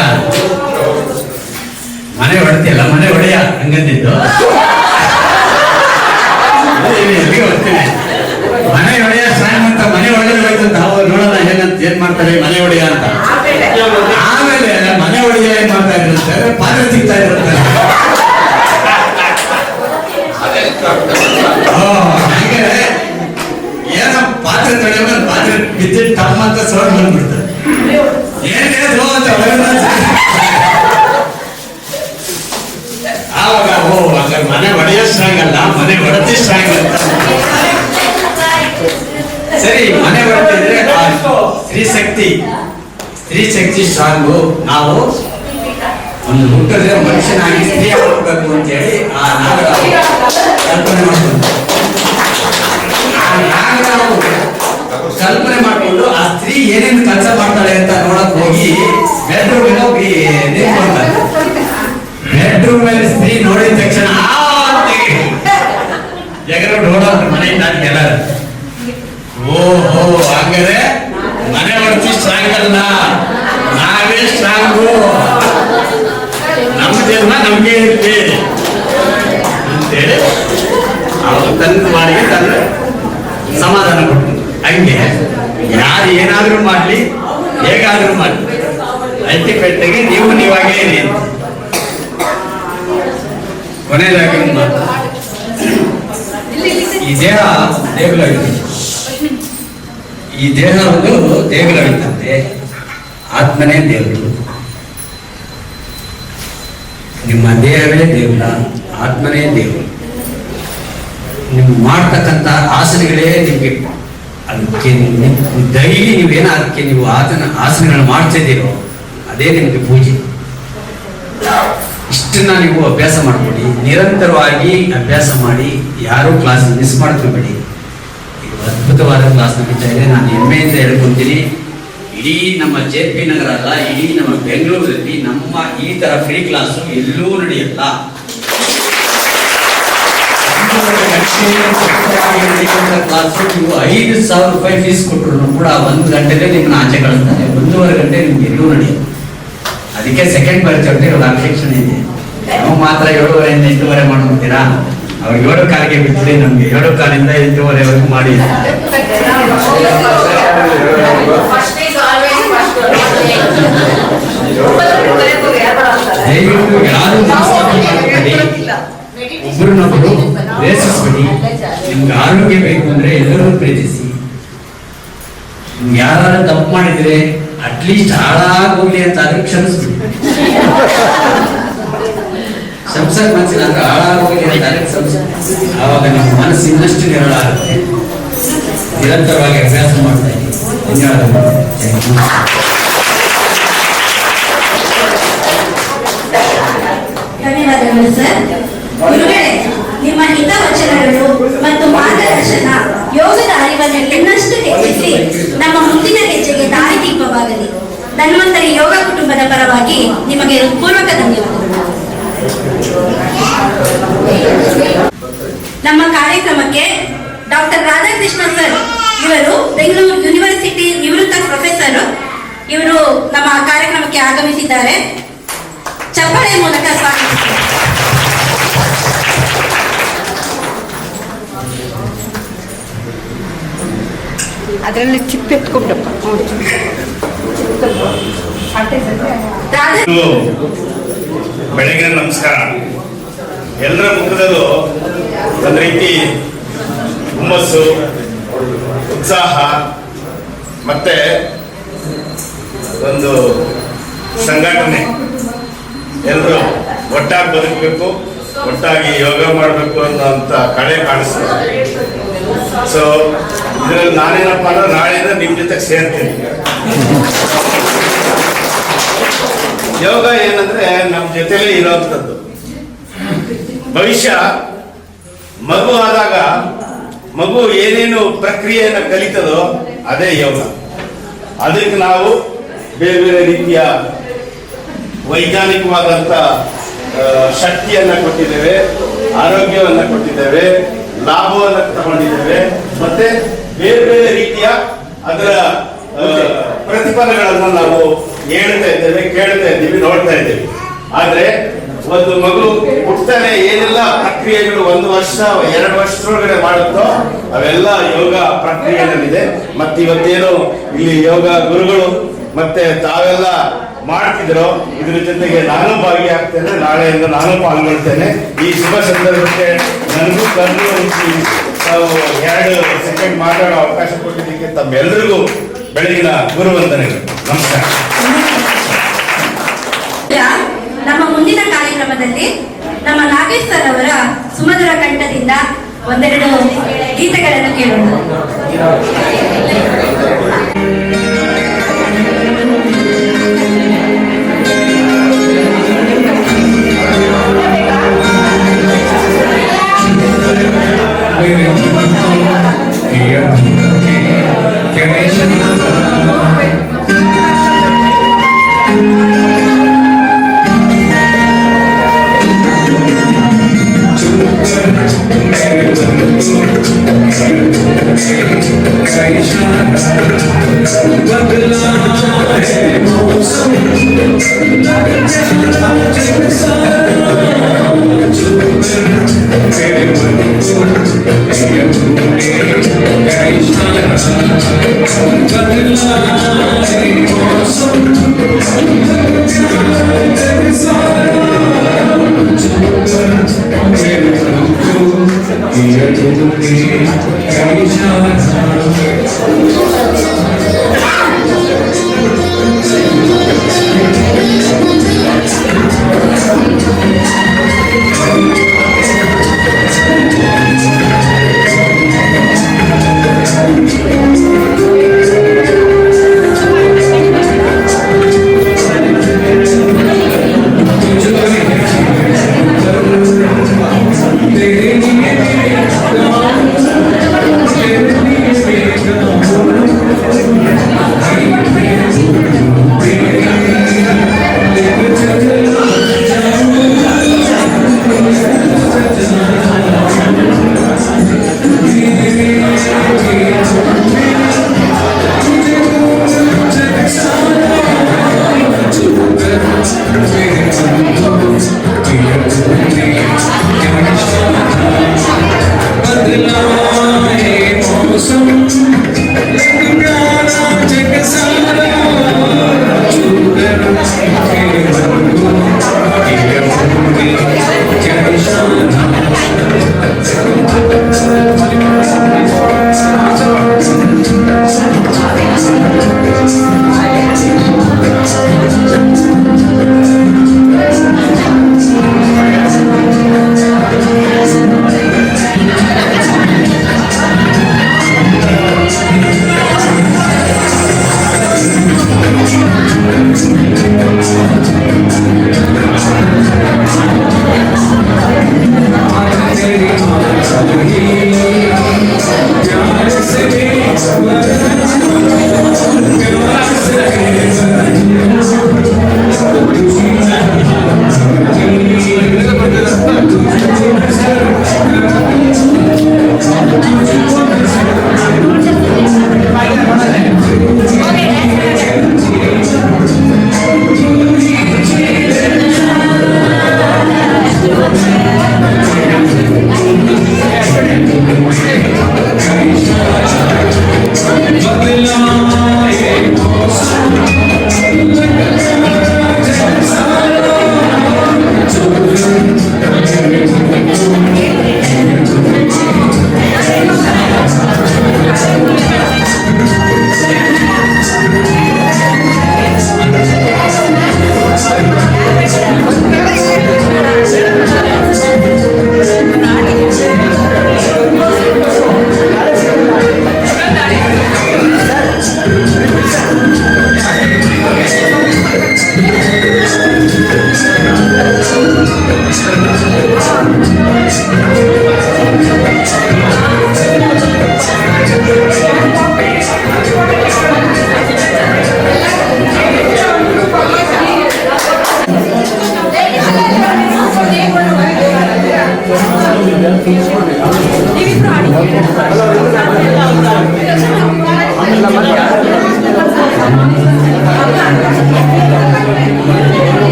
ಮನೆ ಹೊಡತಿ ಅಲ್ಲ, ಮನೆ ಒಡೆಯ ಹಂಗಂದಿದ್ದು. ಮನೆ ಒಡೆಯ ಸ್ಟ್ರಾಂಗ್ ಅಂತ, ಮನೆ ಒಡೆಯ ಹೋಯ್ತು ಅಂತ ಅವ್ರು ನೋಡೋಣ ಏನ್ ಮಾಡ್ತಾರೆ ಮನೆ ಒಡೆಯ ಅಂತ. ಆಮೇಲೆ ಮನೆ ಒಡೆಯ ಏನ್ ಮಾಡ್ತಾ ಇದ್ರು, ಪಾತ್ರೆ ತಿಕ್ತಾ ಇರ್ತಾರೆ. ಏನೋ ಪಾತ್ರೆ ತೊಳೆಯುವ ಪಾತ್ರೆ ಬಿದ್ದಿಟ್ಟು ತಮ್ಮ ಅಂತ ಸೌಂಡ್ ಬಂದ್ಬಿಡ್ತಾರೆ. ಏನೇನು ಅಂತ ಆವಾಗ ಹಂಗಾರೆ ಮನೆ ಒಡೆಯ ಸ್ಟ್ರಾಂಗ್ ಅಲ್ಲ, ಮನೆ ಒಡತಿ ಸ್ಟ್ರಾಂಗ್ ಅಂತ. ಸರಿ, ಮನೆ ಒಡತಿದ್ರೆ ಸ್ತ್ರೀ ಶಕ್ತಿ ಸ್ಟ್ರಾಂಗು. ನಾವು ಒಂದು ಹುಟ್ಟಿದ್ರೆ ಮನುಷ್ಯನಾಗಿ ಸ್ತ್ರೀ ಹುಟ್ಟಬೇಕು ಅಂತ ಹೇಳಿ ಆ ನಾಗರಾವು ಕಲ್ಪನೆ ಮಾಡ್ಕೊಂಡು ಆ ಸ್ತ್ರೀ ಏನೇನು ಕೆಲಸ ಮಾಡ್ತಾಳೆ ಅಂತ ನೋಡಕ್ ಹೋಗಿ ಬೆಡ್ರೂಮ್ ಹೋಗಿ ನಿಂತ್ಕೊಂತಾರೆ. ಬೆಡ್ರೂಮ್ ಅಲ್ಲಿ ಸ್ತ್ರೀ ನೋಡಿದ ತಕ್ಷಣ ಜಗರು ನೋಡೋದು ಮನೆಯಿಂದ ಎಲ್ಲರೂ. ಓಹೋ, ಹಂಗಾರೆ ಮನೆ ಹೊಡ್ತಿ ಸ್ಟ್ರಾಂಗ್ ಅಲ್ಲ, ನಾವೇ ಸ್ಟ್ರಾಂಗು, ನಮ್ಮ ಜನ್ಮ ನಮ್ಗೆ ಇರ್ತಿ ಅಂತೇಳಿ ಅವರು ತನ್ನ ಮಾಡಿಗೆ ತನ್ನ ಸಮಾಧಾನ ಕೊಟ್ಟು. ಹಂಗೆ ಯಾರು ಏನಾದ್ರೂ ಮಾಡ್ಲಿ, ಹೇಗಾದ್ರೂ ಮಾಡ್ಲಿ, ಅಲ್ಟಿಮೇಟ್ಗೆ ನೀವಾಗೇ ಇರಿ. ಕೊನೆಯದಾಗಿ ಈ ದೇಹ ದೇಗುಲವಿದೆ. ಈ ದೇಹ ಒಂದು ದೇಗುಲವಿದ್ದಂತೆ ಆತ್ಮನೇ ದೇವರು. ನಿಮ್ಮ ದೇಹವೇ ದೇಗುಲ, ಆತ್ಮನೇ ದೇವರು. ನೀವು ಮಾಡ್ತಕ್ಕಂಥ ಆಸನಗಳೇ ನಿಮಗೆ ಅದಕ್ಕೆ ಡೈಲಿ ನೀವೇನು ಅದಕ್ಕೆ ನೀವು ಆಸನಗಳನ್ನ ಮಾಡ್ತಾ ಇದ್ದೀರೋ ಅದೇ ನಿಮಗೆ ಪೂಜೆ. ಇಷ್ಟನ್ನ ನೀವು ಅಭ್ಯಾಸ ಮಾಡ್ಕೊಳ್ಳಿ, ನಿರಂತರವಾಗಿ ಅಭ್ಯಾಸ ಮಾಡಿ, ಯಾರೂ ಕ್ಲಾಸ್ ಮಿಸ್ ಮಾಡ್ಕೊಬೇಡಿ. ಇದು ಅದ್ಭುತವಾದ ಕ್ಲಾಸ್ ನಡೀತಾ ಇದೆ. ನಾನು ಹೆಮ್ಮೆಯಿಂದ ಹೇಳ್ಕೊಂತೀನಿ, ಇಡೀ ನಮ್ಮ JP ನಗರ ಅಲ್ಲ, ಇಡೀ ನಮ್ಮ ಬೆಂಗಳೂರಲ್ಲಿ ನಮ್ಮ ಈ ತರ ಫ್ರೀ ಕ್ಲಾಸು ಎಲ್ಲೂ ನಡೆಯಲ್ಲ. ಕ್ಲಾಸು ನೀವು 5,000 ರೂಪಾಯಿ ಫೀಸ್ ಕೊಟ್ಟರು ಕೂಡ 1 ಗಂಟೆಗೆ ನಿಮ್ಮನ್ನ ಆಚೆ ಕಳಿಸ್ತಾರೆ, 1.5 ಗಂಟೆ ನಿಮ್ಗೆ ಎಲ್ಲೂ ನಡೆಯುತ್ತೆ. ಅದಕ್ಕೆ ಸೆಕೆಂಡ್ ಬ್ಯಾಚ್ ಅವ್ರಿಗೆ ಒಂದು ಅಪೇಕ್ಷಣೆ ಇದೆ. ನಾವು ಮಾತ್ರ 7:30 ಇಂದ 8:30 ಮಾಡ್ಕೊತೀರಾ, ಅವ್ರಿಗೆ 7 ಕಾಲಿಗೆ ಬಿಟ್ಟರೆ ನಮ್ಗೆ 7 ಕಾಲಿಂದ 8:30ವರೆಗೂ ಮಾಡಿ. ದಯವಿಟ್ಟು ಯಾರು ಒಬ್ಬರನ್ನೊಬ್ಬರು ದ್ವೇಷಿಸ್ಬಿಡಿ. ನಿಮ್ಗೆ ಆರೋಗ್ಯ ಬೇಕು ಅಂದ್ರೆ ಎಲ್ಲರೂ ಪ್ರೀತಿಸಿ. ನಿಮ್ಗೆ ಯಾರು ತಪ್ಪು ಮಾಡಿದ್ರೆ ಅಟ್ಲೀಸ್ಟ್ ಹಾಳಾಗೋಗ್ಲಿ ಅಂತ ಆದ್ರೆ ಕ್ಷಮಿಸ್ಬಿಡಿ. ಸಂಸಾರ ಮನಸ್ಸಿನ ಅಂದ್ರೆ ಹಾಳಾಗೋಗ್ಲಿ ಅಂತ ಆದ್ರೆ ಕ್ಷಮಿಸ್ಬಿಡಿ. ಆವಾಗ ನಿಮ್ಮ ಮನಸ್ಸು ಇನ್ನಷ್ಟು ನಿರಳ ಆಗುತ್ತೆ. ನಿರಂತರವಾಗಿ ಅಭ್ಯಾಸ ಮಾಡ್ತಾ ಇದ್ದೀವಿ. ಧನ್ಯವಾದಗಳು. ಧನ್ಯವಾದಗಳು ಸರ್. ಗುರುಗಳೇ, ನಿಮ್ಮ ಹಿತವಚನಗಳು ಮತ್ತು ಮಾರ್ಗದರ್ಶನ ಯೋಗದ ಅರಿವನ್ನು ಇನ್ನಷ್ಟು ಹೆಚ್ಚಿಸಿ ನಮ್ಮ ಮುಂದಿನ ಹೆಜ್ಜೆಗೆ ದಾರಿದೀಪವಾಗಲಿ. ಧನ್ವಂತರಿ ಯೋಗ ಕುಟುಂಬದ ಪರವಾಗಿ ನಿಮಗೆ ಹೃತ್ಪೂರ್ವಕ ಧನ್ಯವಾದಗಳು. ನಮ್ಮ ಕಾರ್ಯಕ್ರಮಕ್ಕೆ ಡಾಕ್ಟರ್ ರಾಧಾಕೃಷ್ಣ ಸರ್, ಇವರು ಬೆಂಗಳೂರು ಯೂನಿವರ್ಸಿಟಿ ನಿವೃತ್ತ ಪ್ರೊಫೆಸರ್, ಇವರು ನಮ್ಮ ಕಾರ್ಯಕ್ರಮಕ್ಕೆ ಆಗಮಿಸಿದ್ದಾರೆ. ಚಪ್ಪಾಳೆ ಮೂಲಕ ಸ್ವಾಗತಿಸಿದ್ದಾರೆ. ಅದರಲ್ಲಿ ಚಿಪ್ಪೆತ್ಕೊಂಡಪ್ಪ. ಬೆಳಗಿನ ನಮಸ್ಕಾರ. ಎಲ್ಲರ ಮುಖದಲ್ಲೂ ಒಂದು ರೀತಿ ಹುಮ್ಮಸ್ಸು, ಉತ್ಸಾಹ ಮತ್ತೆ ಒಂದು ಸಂಘಟನೆ. ಎಲ್ಲರೂ ಒಟ್ಟಾಗಿ ಬದುಕಬೇಕು, ಒಟ್ಟಾಗಿ ಯೋಗ ಮಾಡಬೇಕು ಅನ್ನೋಂಥ ಕಳೆ ಕಾಣಿಸ್ತದೆ. ಸೊ ಇದರಲ್ಲಿ ನಾನೇನಪ್ಪ ಅಂದ್ರೆ ನಾಳೆಯಿಂದ ನಿಮ್ಮ ಜೊತೆ ಸೇರ್ತೀನಿ. ಯೋಗ ಏನಂದ್ರೆ ನಮ್ಮ ಜೊತೆಲೇ ಇರೋಂಥದ್ದು. ಭವಿಷ್ಯ ಮಗು ಆದಾಗ ಮಗು ಏನೇನು ಪ್ರಕ್ರಿಯೆಯನ್ನು ಕಲಿತದೋ ಅದೇ ಯೋಗ. ಅದಕ್ಕೆ ನಾವು ಬೇರೆ ಬೇರೆ ರೀತಿಯ ವೈಜ್ಞಾನಿಕವಾದಂಥ ಶಕ್ತಿಯನ್ನ ಕೊಟ್ಟಿದ್ದೇವೆ, ಆರೋಗ್ಯವನ್ನ ಕೊಟ್ಟಿದ್ದೇವೆ, ಲಾಭವನ್ನು ತಗೊಂಡಿದ್ದೇವೆ, ಮತ್ತೆ ಬೇರೆ ಬೇರೆ ರೀತಿಯ ಅದರ ಪ್ರತಿಫಲಗಳನ್ನು ನಾವು ಹೇಳ್ತಾ ಇದ್ದೇವೆ, ಕೇಳ್ತಾ ಇದ್ದೀವಿ, ನೋಡ್ತಾ ಇದ್ದೇವೆ. ಆದ್ರೆ ಒಂದು ಮಗು ಹುಟ್ಟನೆ ಏನೆಲ್ಲ ಪ್ರಕ್ರಿಯೆಗಳು 1 ವರ್ಷ 2 ವರ್ಷದೊಳಗಡೆ ಮಾಡುತ್ತೋ ಅವೆಲ್ಲ ಯೋಗ ಪ್ರಕ್ರಿಯೆಗಳಿದೆ. ಮತ್ತೆ ಇವತ್ತೇನು ಇಲ್ಲಿ ಯೋಗ ಗುರುಗಳು ಮತ್ತೆ ತಾವೆಲ್ಲ ಮಾಡ್ತಿದ್ರು, ಇದ್ರ ಜೊತೆಗೆ ನಾನು ಭಾಗಿಯಾಗ್ತೇನೆ. ನಾಳೆಯಿಂದ ನಾನು ಪಾಲ್ಗೊಳ್ತೇನೆ. ಈ ಶುಭ ಸಂದರ್ಭಕ್ಕೆ ನನಗೂ ಕಣ್ಣು ತಾವು 2 ಸೆಕೆಂಡ್ ಮಾತಾಡೋ ಅವಕಾಶ ಕೊಟ್ಟಿದ್ದಕ್ಕೆ ತಮ್ಮೆಲ್ಲರಿಗೂ ಬೆಳಗಿನ ಗುರುವಂದನೆಗಳು. ನಮಸ್ಕಾರ. ನಮ್ಮ ಮುಂದಿನ ಕಾರ್ಯಕ್ರಮದಲ್ಲಿ ನಮ್ಮ ನಾಗೇಶ್ ಸರ್ ಅವರ ಸುಮಧುರ ಕಂಠದಿಂದ ಒಂದೆರಡು ಗೀತೆಗಳನ್ನು ಕೇಳೋಣ.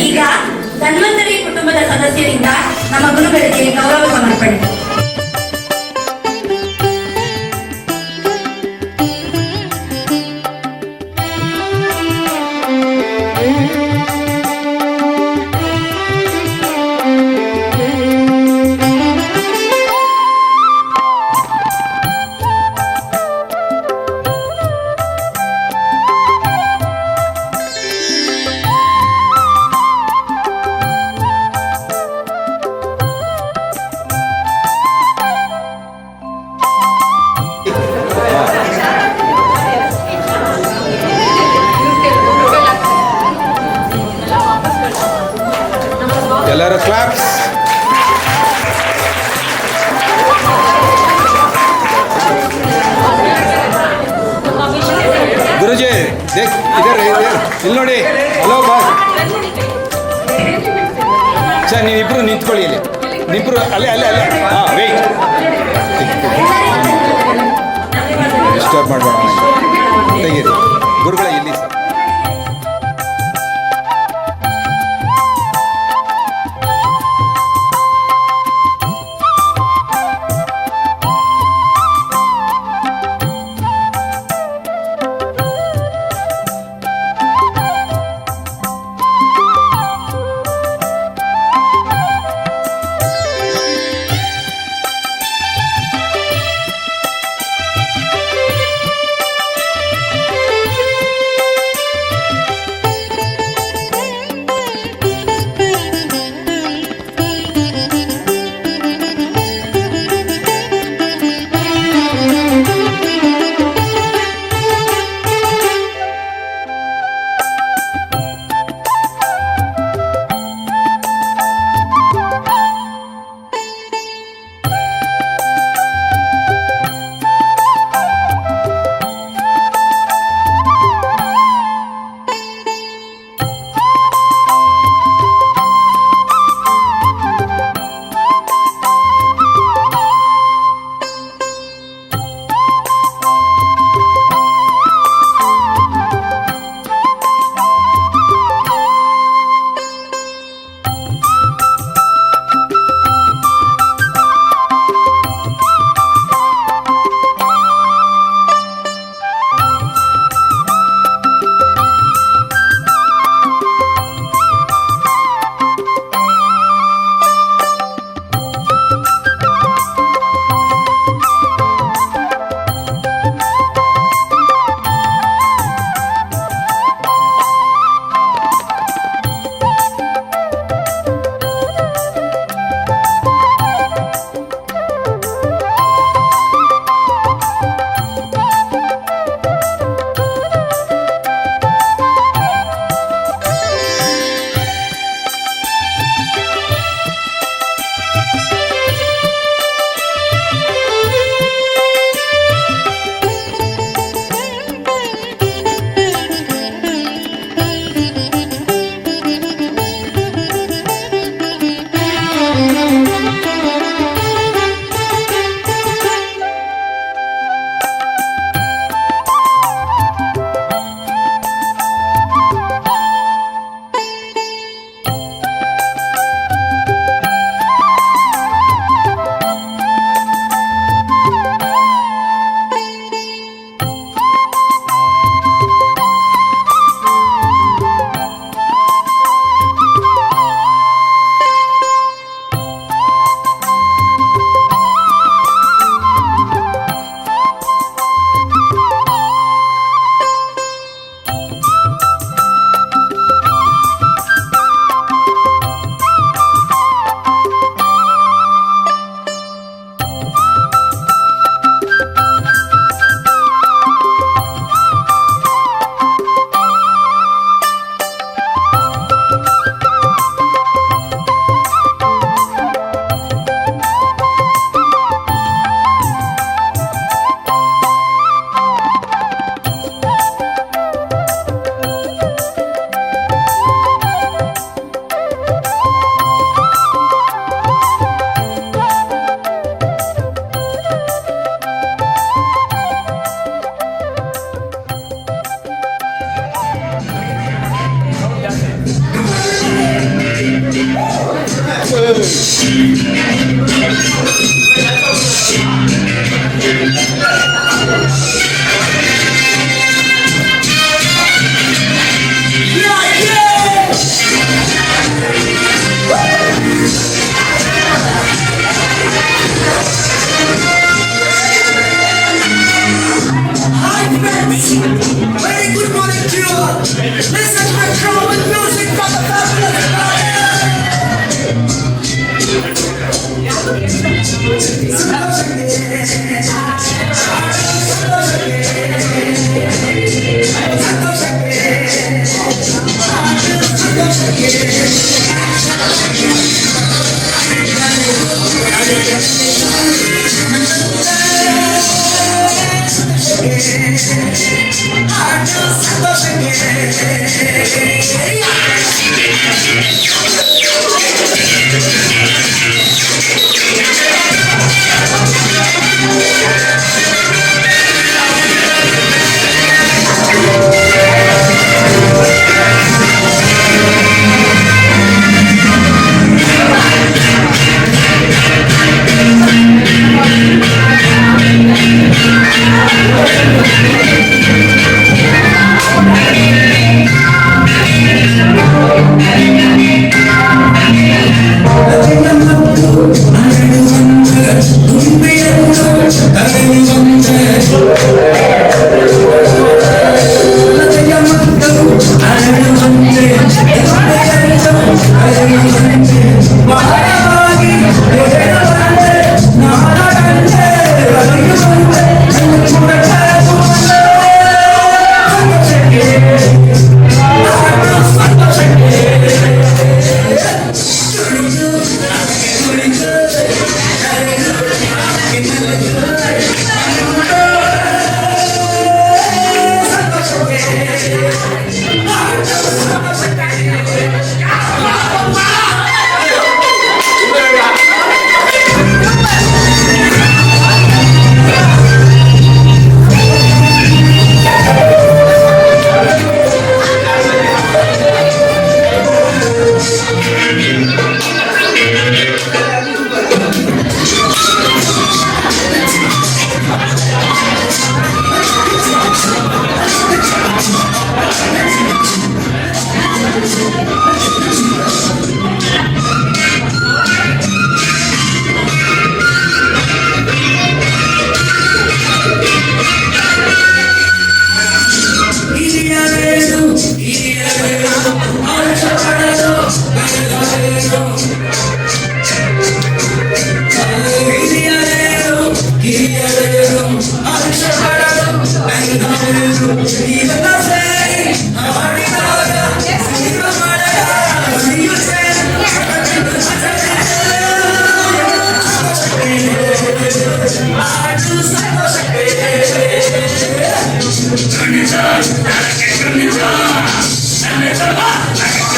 ಈಗ ಧನ್ವಂತರಿ ಕುಟುಂಬದ ಸದಸ್ಯರಿಂದ ನಮ್ಮ ಗುರುಗಳಿಗೆ ಗೌರವ ಸಮರ್ಪಣೆ. ಎಲ್ಲರೂ ಕ್ಲಾಪ್ಸ್. ಗುರುಜಿ ಇಲ್ಲಿ ನೋಡಿ. ಹಲೋ ಬಾಸ್ ಸರ್, ನೀವಿಬ್ರು ನಿಂತ್ಕೊಳ್ಳಿ. ಇಲ್ಲಿ ನಿಬ್ರು ಅಲ್ಲೇ ಅಲ್ಲೇ ಅಲ್ಲೇ. ಹಾಂ, ವೇಟ್. ಡಿಸ್ಟರ್ಬ್ ಮಾಡಬೇಡ, ತೆಗೀರಿ. ಗುರುಗಳ ಇಲ್ಲಿ sir. Very good morning to you all. Listen to the crown with music from the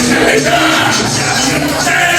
Turn it up.